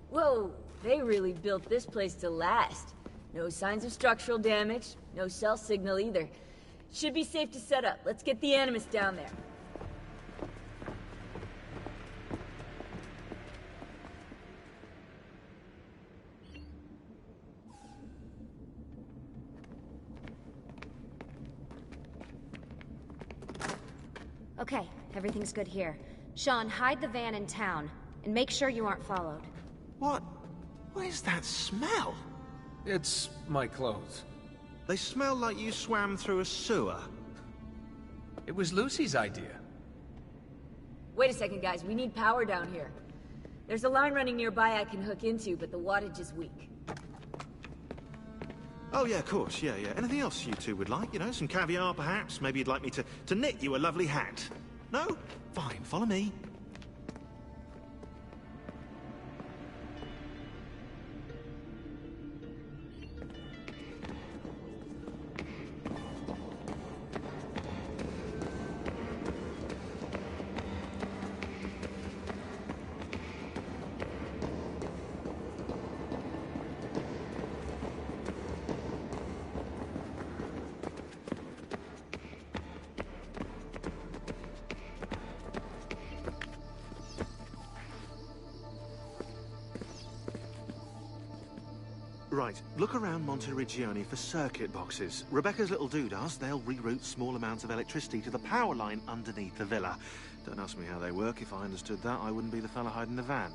Whoa, they really built this place to last. No signs of structural damage, no cell signal either. Should be safe to set up. Let's get the Animus down there. Okay, everything's good here. Sean, hide the van in town, and make sure you aren't followed. What is that smell? It's my clothes. They smell like you swam through a sewer. It was Lucy's idea. Wait a second, guys. We need power down here. There's a line running nearby I can hook into, but the wattage is weak. Oh, yeah, of course, yeah. Anything else you two would like? You know, some caviar, perhaps? Maybe you'd like me to knit you a lovely hat? No? Fine, follow me. Right, look around Monteriggioni for circuit boxes. Rebecca's little doodahs, they'll reroute small amounts of electricity to the power line underneath the villa. Don't ask me how they work. If I understood that, I wouldn't be the fella hiding the van.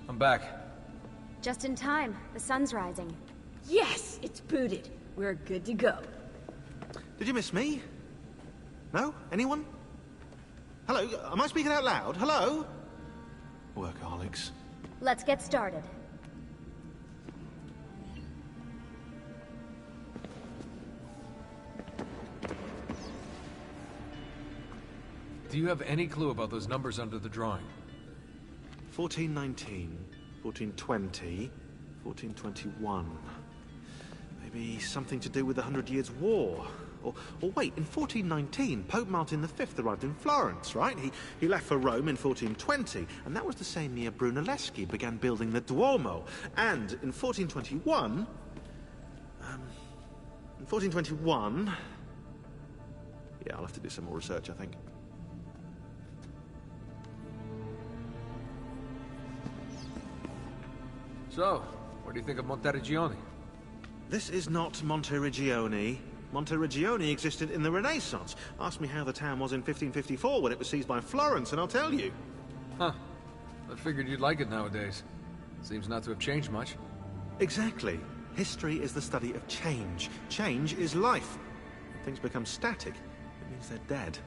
I'm back. Just in time. The sun's rising. Yes! It's booted. We're good to go. Did you miss me? No? Anyone? Hello? Am I speaking out loud? Hello? Workaholics. Let's get started. Do you have any clue about those numbers under the drawing? 1419, 1420, 1421. Maybe something to do with the 100 Years' War. Or wait, in 1419, Pope Martin V arrived in Florence, right? He left for Rome in 1420, and that was the same year Brunelleschi began building the Duomo. And in 1421... Yeah, I'll have to do some more research, I think. So, what do you think of Monteriggioni? This is not Monteriggioni. Monteriggioni existed in the Renaissance. Ask me how the town was in 1554 when it was seized by Florence, and I'll tell you. Huh. I figured you'd like it nowadays. Seems not to have changed much. Exactly. History is the study of change. Change is life. When things become static, it means they're dead.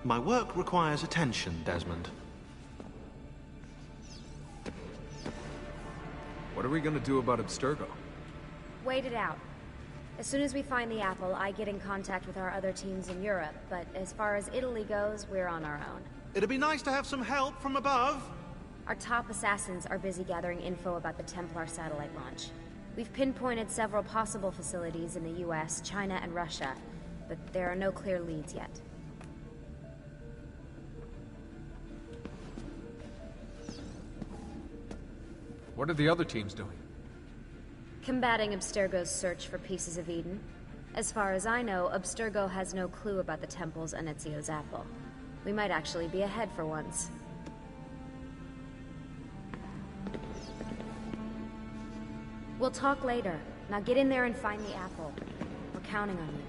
My work requires attention, Desmond. What are we gonna do about Abstergo? Wait it out. As soon as we find the apple, I get in contact with our other teams in Europe, but as far as Italy goes, we're on our own. It'd be nice to have some help from above. Our top assassins are busy gathering info about the Templar satellite launch. We've pinpointed several possible facilities in the US, China, and Russia, but there are no clear leads yet. What are the other teams doing? Combating Abstergo's search for pieces of Eden. As far as I know, Abstergo has no clue about the temples and Ezio's apple. We might actually be ahead for once. We'll talk later. Now get in there and find the apple. We're counting on you.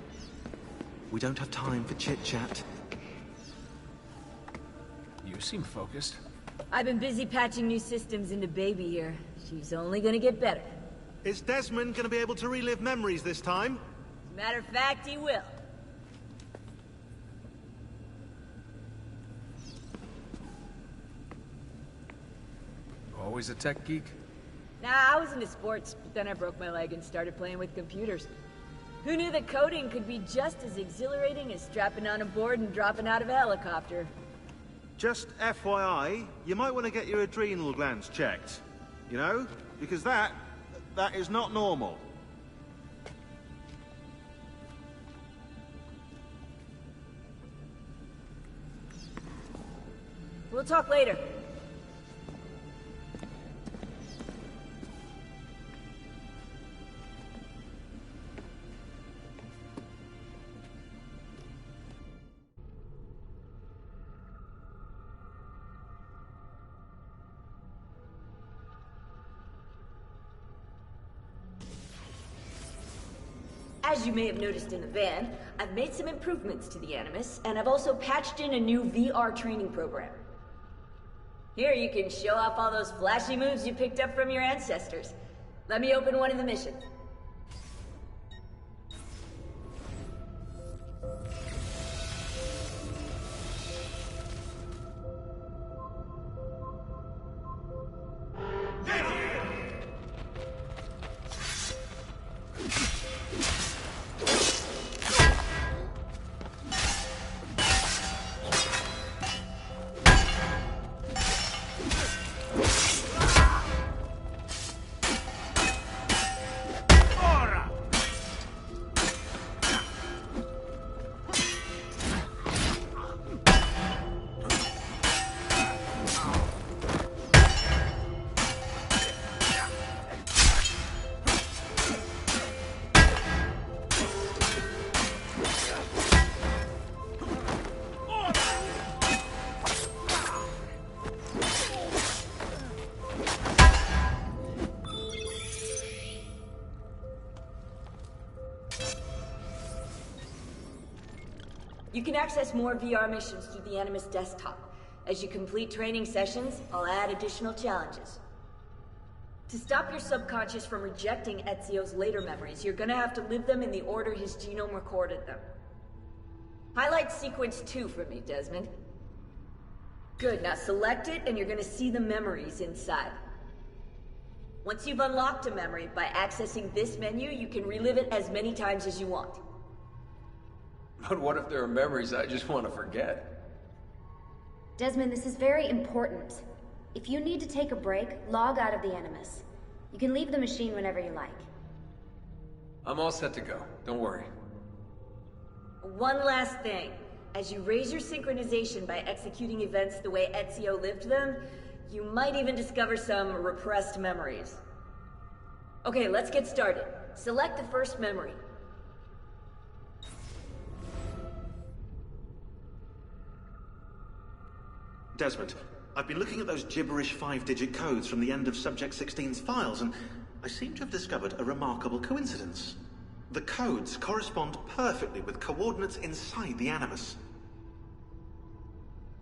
We don't have time for chit-chat. You seem focused. I've been busy patching new systems into Baby here. She's only gonna get better. Is Desmond gonna be able to relive memories this time? As a matter of fact, he will. Always a tech geek? Nah, I was into sports, but then I broke my leg and started playing with computers. Who knew that coding could be just as exhilarating as strapping on a board and dropping out of a helicopter? Just FYI, you might want to get your adrenal glands checked. You know? Because that is not normal. We'll talk later. As you may have noticed in the van, I've made some improvements to the Animus, and I've also patched in a new VR training program. Here you can show off all those flashy moves you picked up from your ancestors. Let me open one of the missions. can access more VR missions through the Animus desktop. As you complete training sessions, I'll add additional challenges. To stop your subconscious from rejecting Ezio's later memories, you're gonna have to live them in the order his genome recorded them. Highlight sequence 2 for me, Desmond. Good, now select it and you're gonna see the memories inside. Once you've unlocked a memory, by accessing this menu, you can relive it as many times as you want. But what if there are memories I just want to forget? Desmond, this is very important. If you need to take a break, log out of the Animus. You can leave the machine whenever you like. I'm all set to go. Don't worry. One last thing. As you raise your synchronization by executing events the way Ezio lived them, you might even discover some repressed memories. Okay, let's get started. Select the first memory. Desmond, I've been looking at those gibberish 5-digit codes from the end of Subject 16's files, and I seem to have discovered a remarkable coincidence. The codes correspond perfectly with coordinates inside the Animus.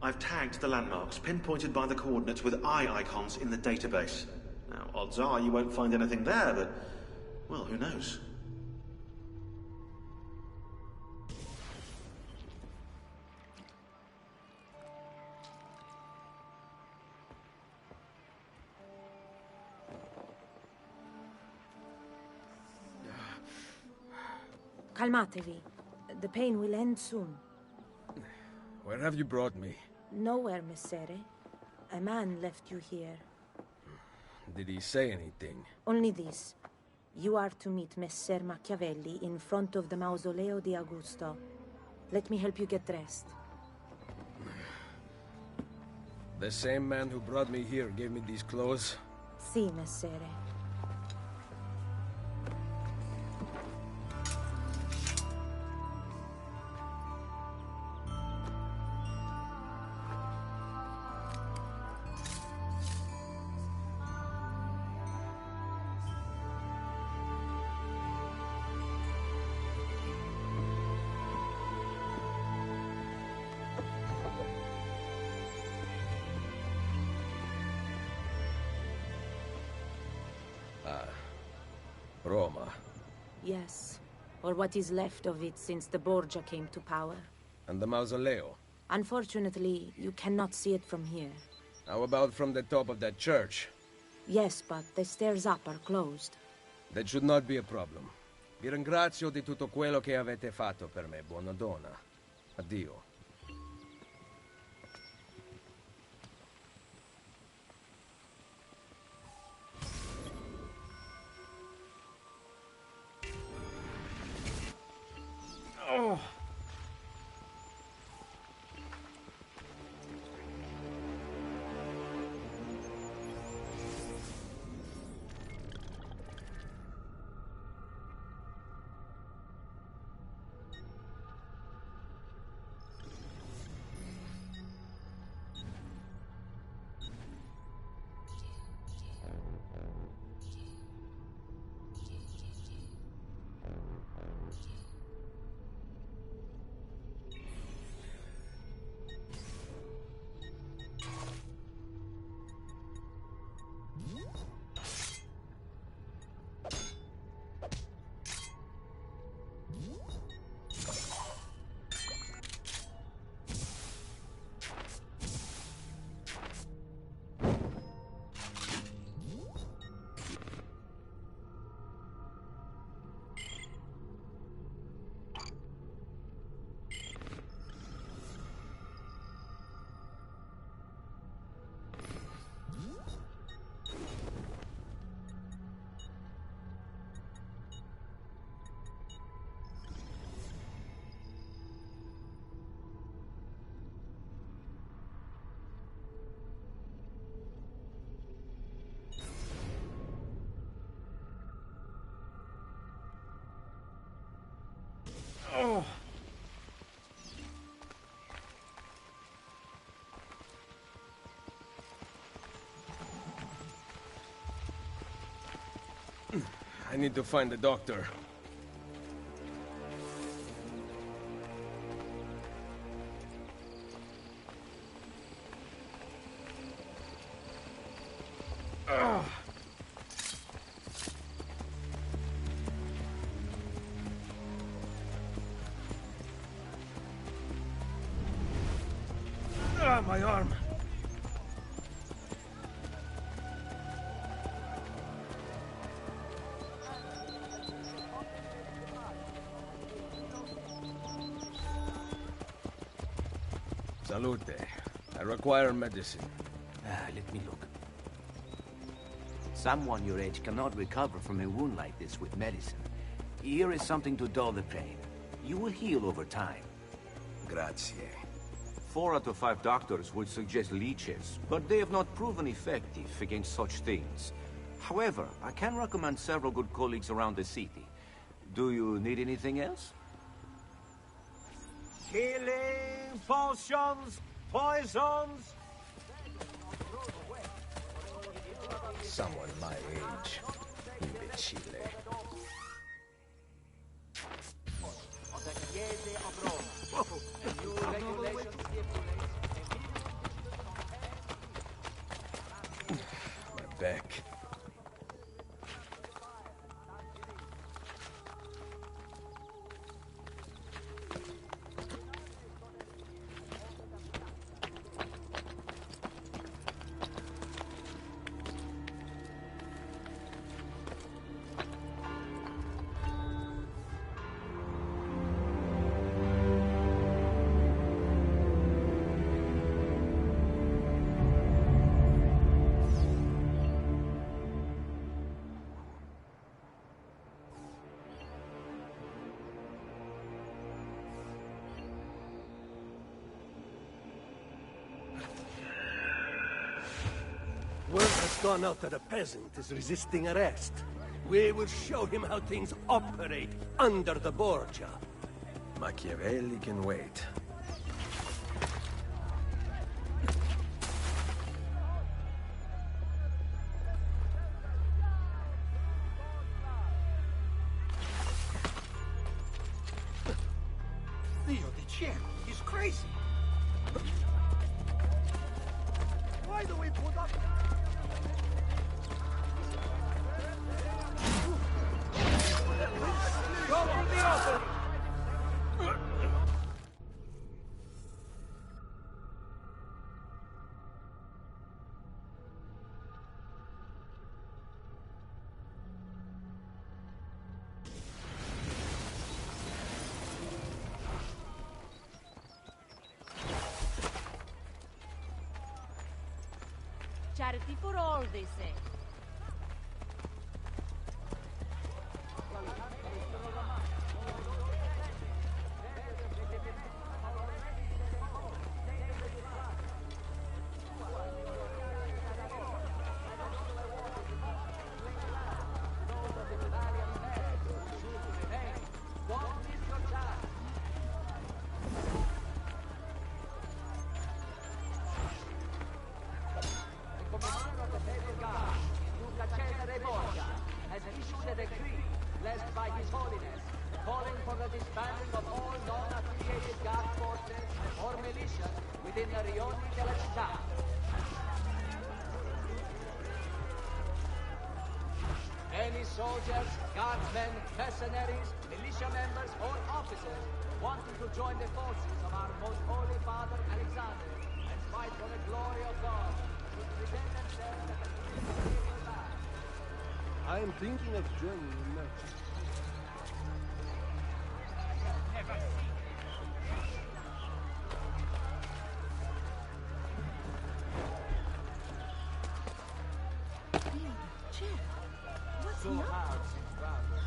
I've tagged the landmarks, pinpointed by the coordinates with eye icons in the database. Now, odds are you won't find anything there, but, well, who knows? Calmatevi. The pain will end soon. Where have you brought me? Nowhere, Messere. A man left you here. Did he say anything? Only this. You are to meet Messer Machiavelli in front of the Mausoleo di Augusto. Let me help you get dressed. The same man who brought me here gave me these clothes? Si, Messere. Roma. Yes, or what is left of it since the Borgia came to power. And the Mausoleo? Unfortunately, you cannot see it from here. How about from the top of that church? Yes, but the stairs up are closed. That should not be a problem. Vi ringrazio di tutto quello che avete fatto per me, buona donna. Addio. Oh. Oh. I need to find the doctor. My arm. Salute. I require medicine. Let me look. Someone your age cannot recover from a wound like this with medicine. Here is something to dull the pain. You will heal over time. Grazie. 4 out of 5 doctors would suggest leeches, but they have not proven effective against such things. However, I can recommend several good colleagues around the city. Do you need anything else? Healing potions, poisons. Someone my age. Imbecile. My back. Word has gone out that a peasant is resisting arrest. We will show him how things operate under the Borgia. Machiavelli can wait. Dio di cielo, he's crazy. Why do we put up? Go for the open! Charity for all, they say. Any soldiers, guardsmen, mercenaries, militia members, or officers wanting to join the forces of our most holy Father Alexander and fight for the glory of God should present themselves at the imperial bath. I am thinking of joining the merchant. So hard since Brotherhood.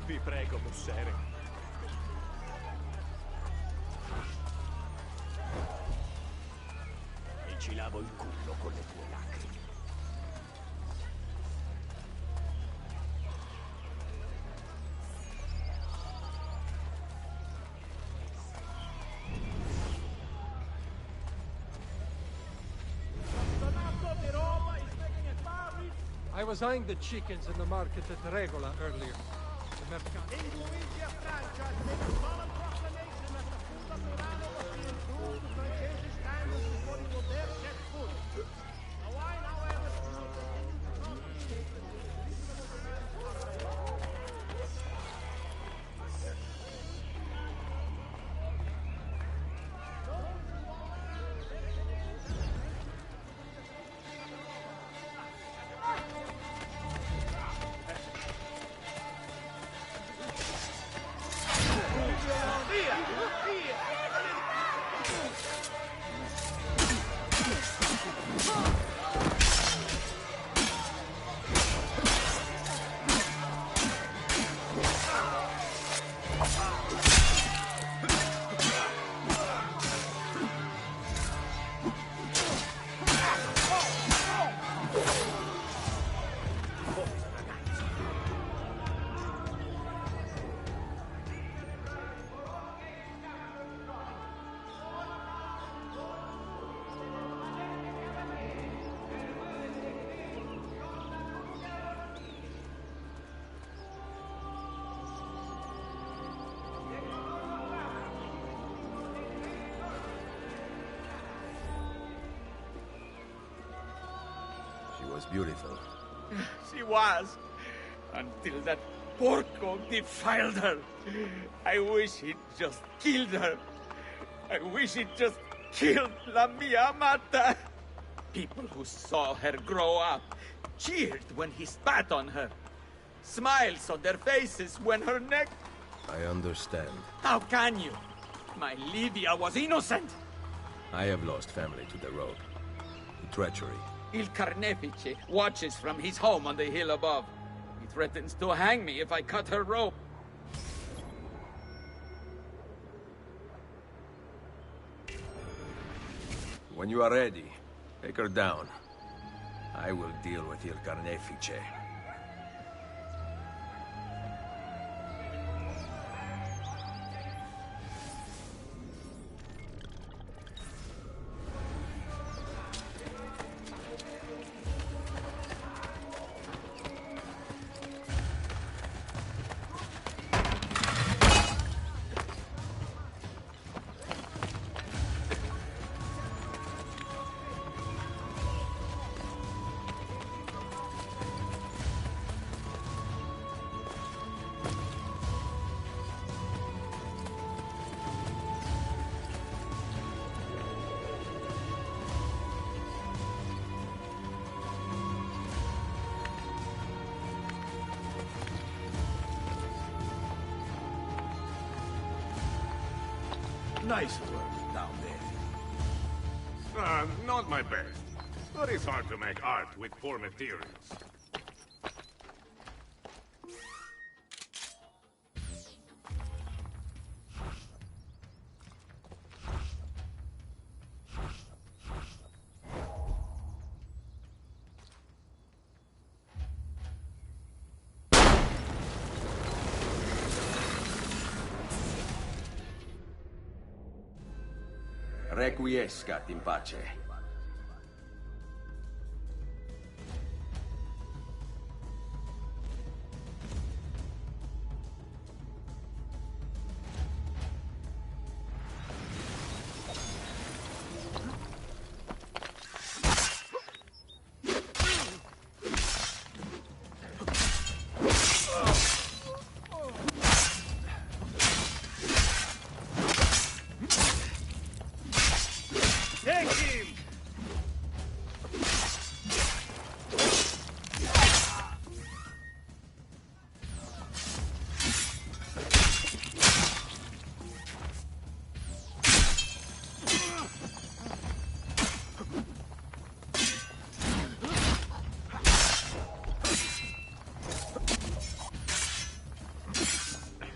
Vi prego, Mussere. E ci lavo il culo con le tue lacrime. I was eyeing the chickens in the market at Regola earlier. Was beautiful. She was, until that porco defiled her. I wish he'd just killed her. I wish he'd just killed La Mia Amata. People who saw her grow up cheered when he spat on her. Smiles on their faces when her neck... I understand. How can you? My Livia was innocent. I have lost family to the road. To treachery. Il Carnefice watches from his home on the hill above. He threatens to hang me if I cut her rope. When you are ready, take her down. I will deal with Il Carnefice. Nice work down there. Not my best. But it's hard to make art with poor materials. Requiescat in pace.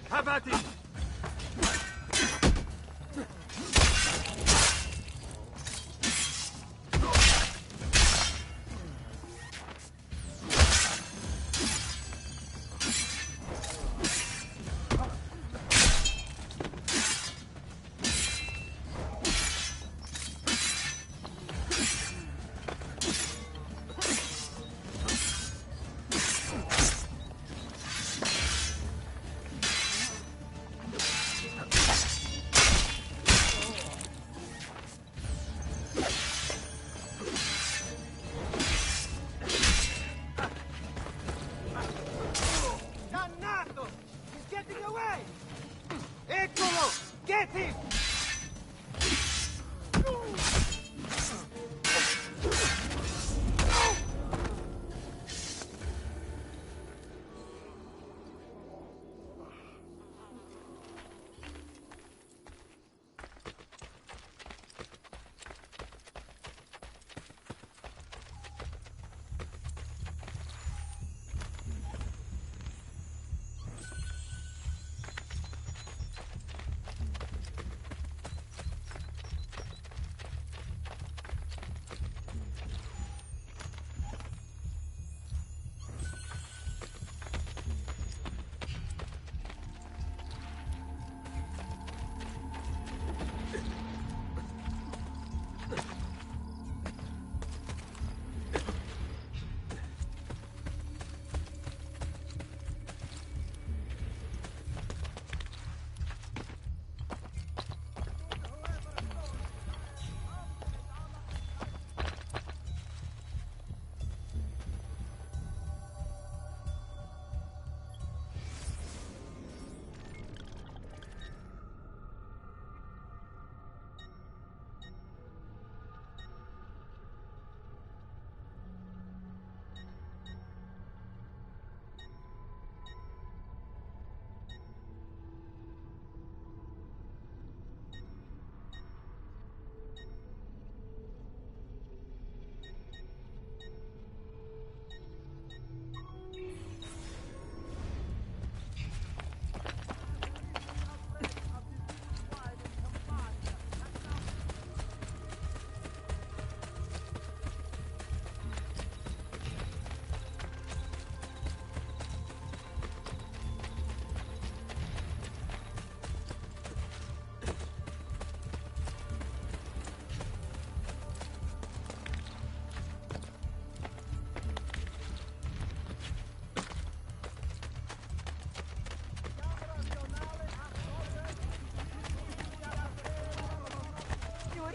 Have at it! Get him!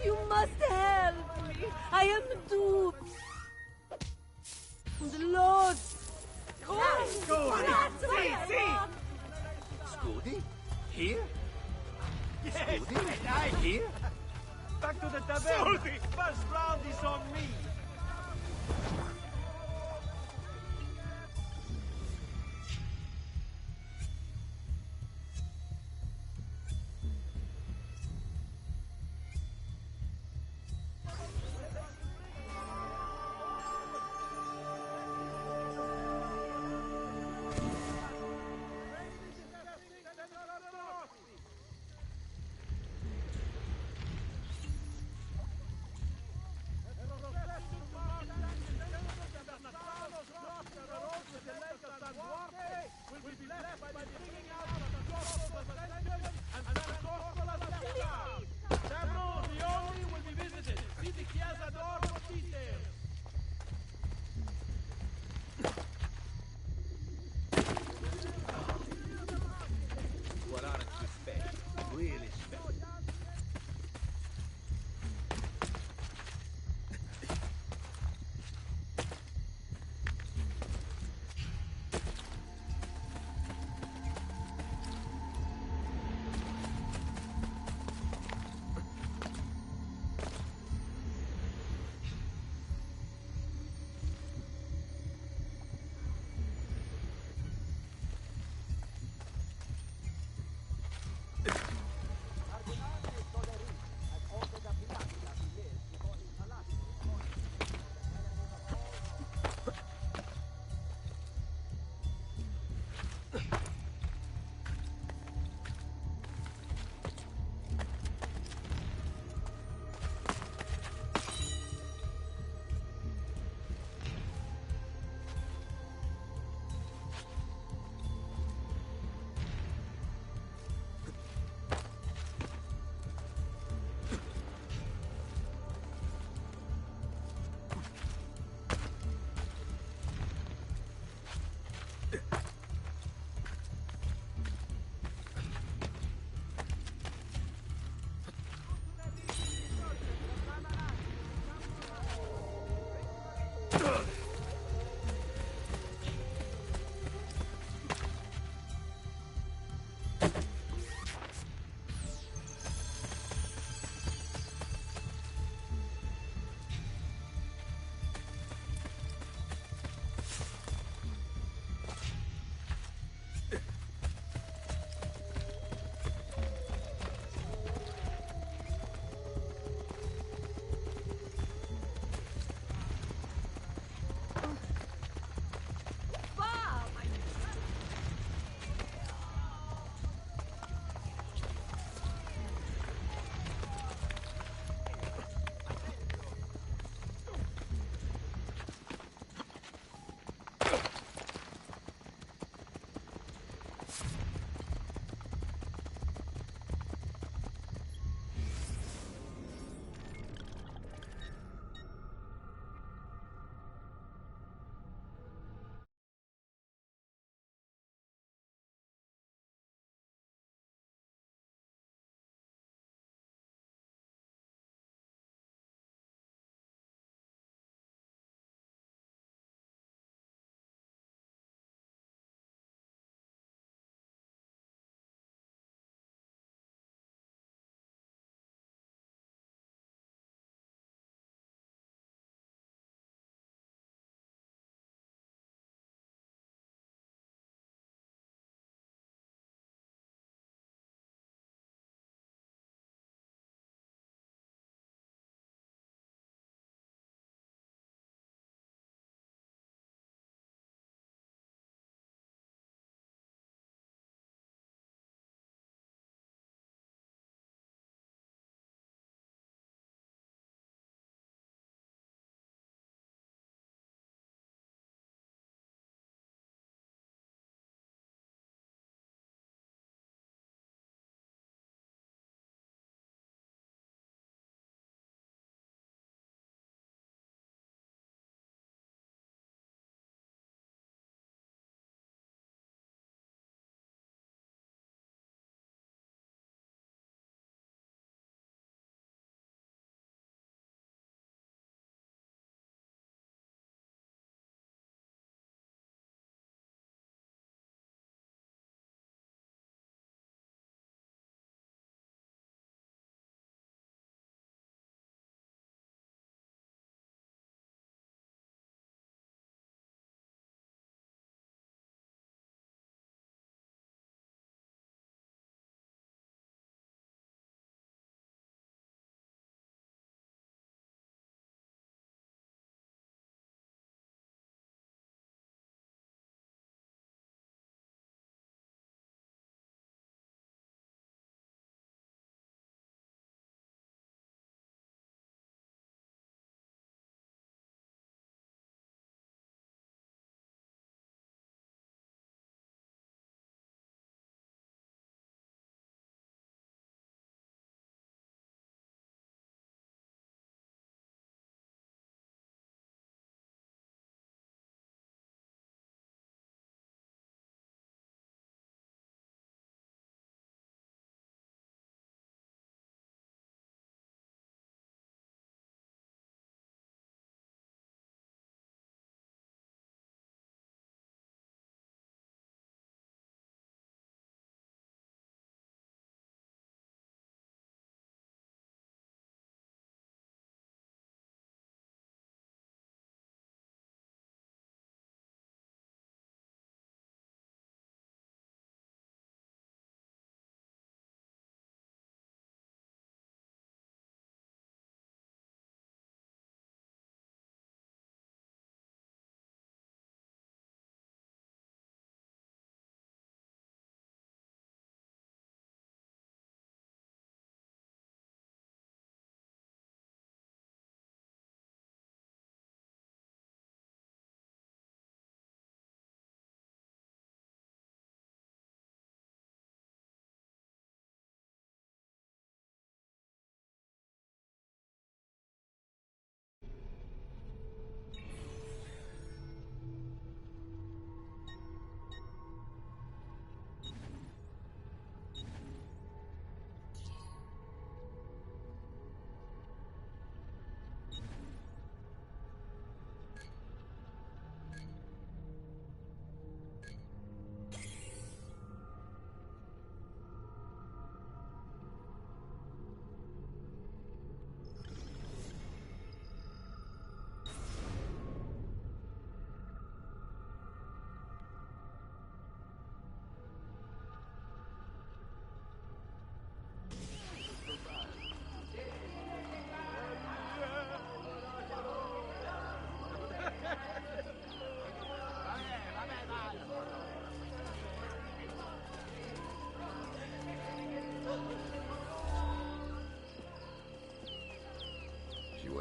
You must help me. I am doomed. The Lord. Scooty? Here? Yes, Scooty? Here? Back to the tavern. First round is on me.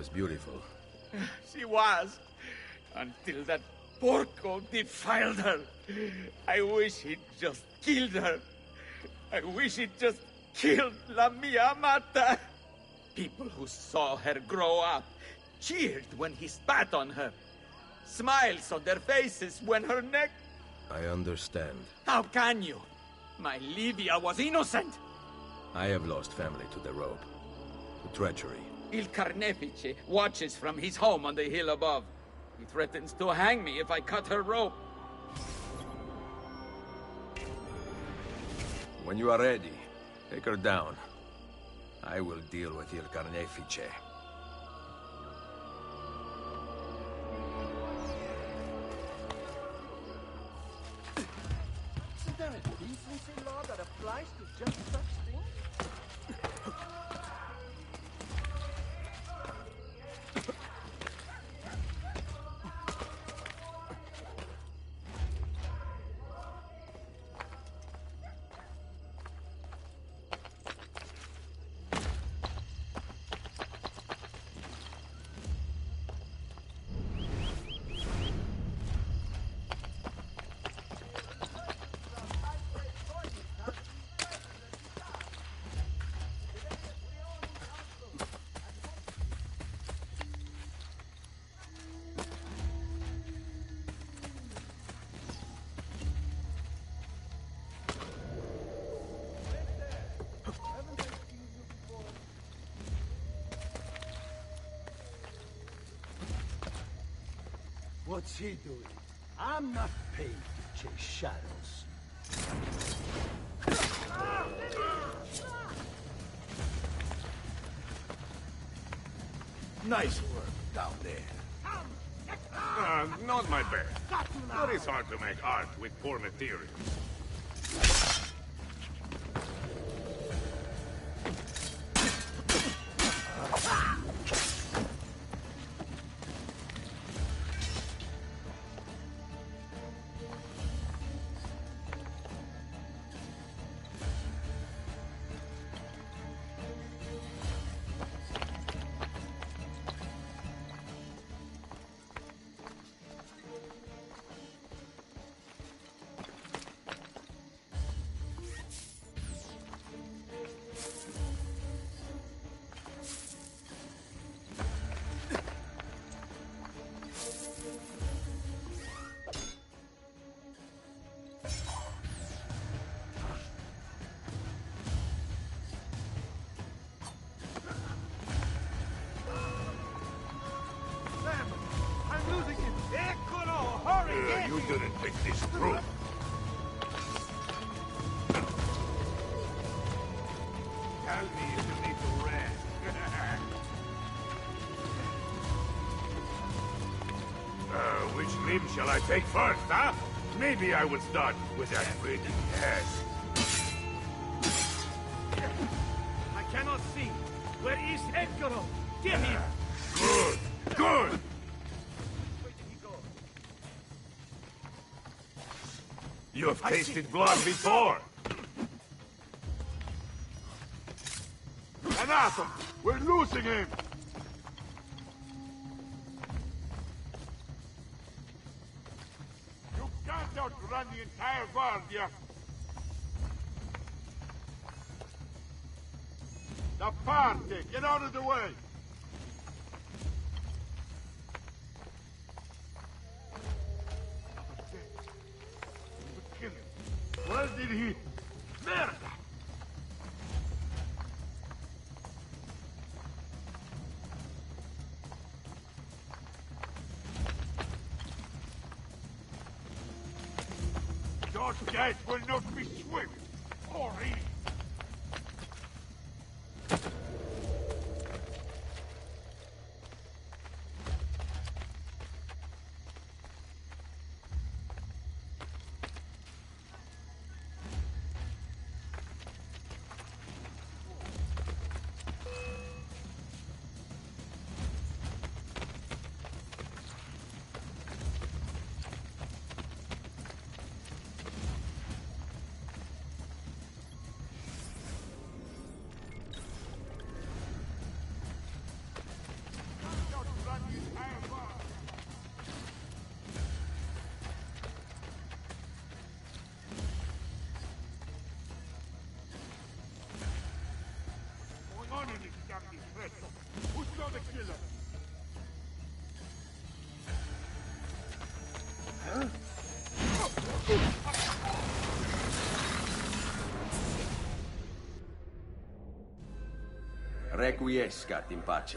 was beautiful. She was. Until that porco defiled her. I wish he'd just killed her. I wish he'd just killed La Mia Amata. People who saw her grow up cheered when he spat on her. Smiles on their faces when her neck... I understand. How can you? My Livia was innocent. I have lost family to the rope. To treachery. Il Carnefice watches from his home on the hill above. He threatens to hang me if I cut her rope. When you are ready, take her down. I will deal with Il Carnefice. Isn't there a decency law that applies to just such things? What's he doing? I'm not paid to chase shadows. Nice work down there. Not my best. But it's hard to make art with poor materials. You didn't think this through. Tell me if you need to rest. Which limb shall I take first, huh? Maybe I will start with that pretty head. I cannot see. Where is Edgaro? Get him! Good! Good! You have tasted blood before! Anathema! We're losing him! You can't outrun the entire Guardia! The party! Get out of the way! Where did he... Merda! Those guys will not be swimming or eating. Requiescat in pace.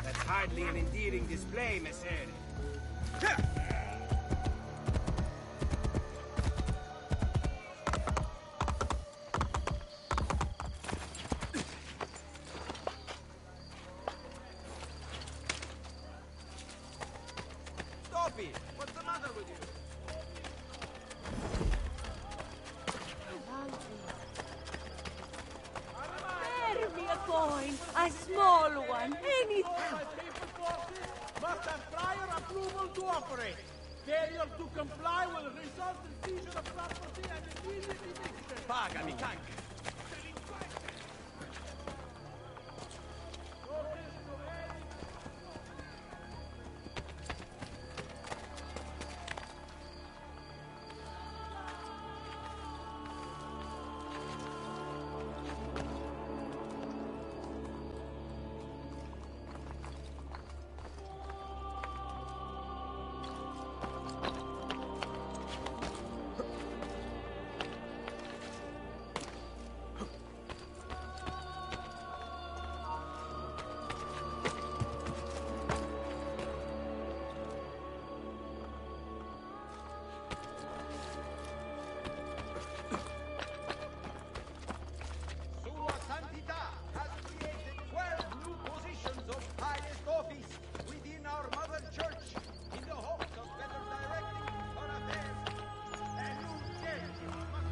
That's hardly an endearing display, Messer. Stop it! What's the matter with you? Spare me a coin, a small one, anything. Must have prior approval to operate. Failure to comply will result in seizure of property and immediate eviction. Pagami, canca. Sua Santità has created 12 new positions of highest office within our mother church in the hopes of better directing our affairs. A new church must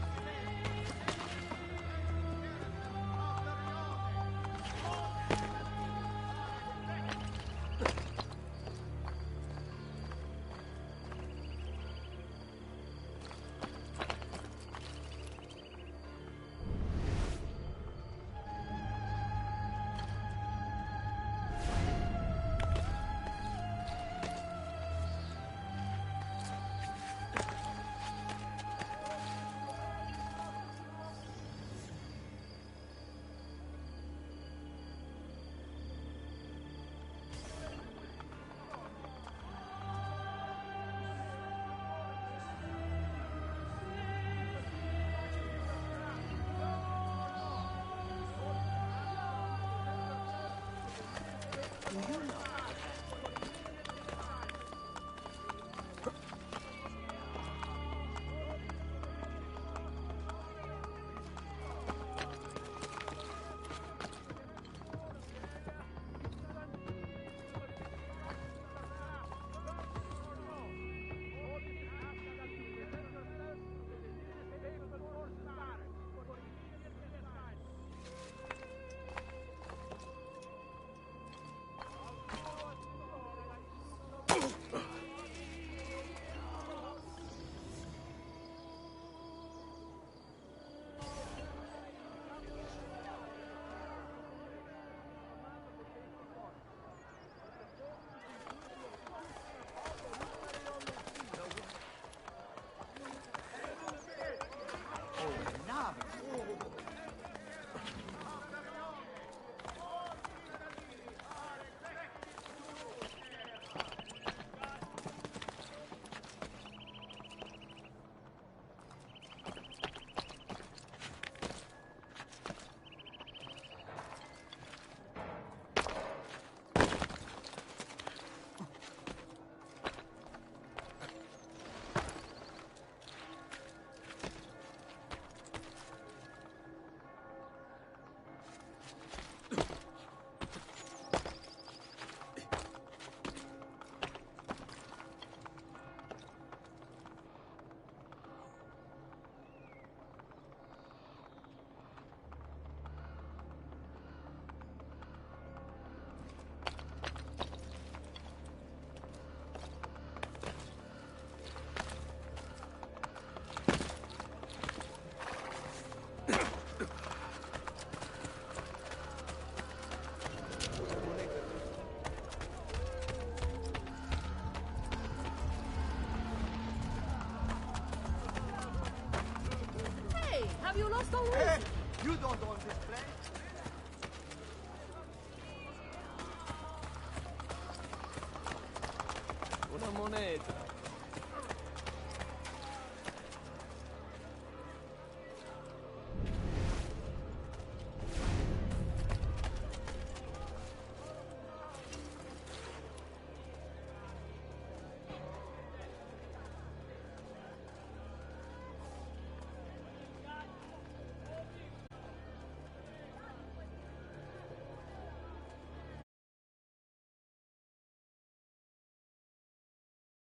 Hey, you don't own this place.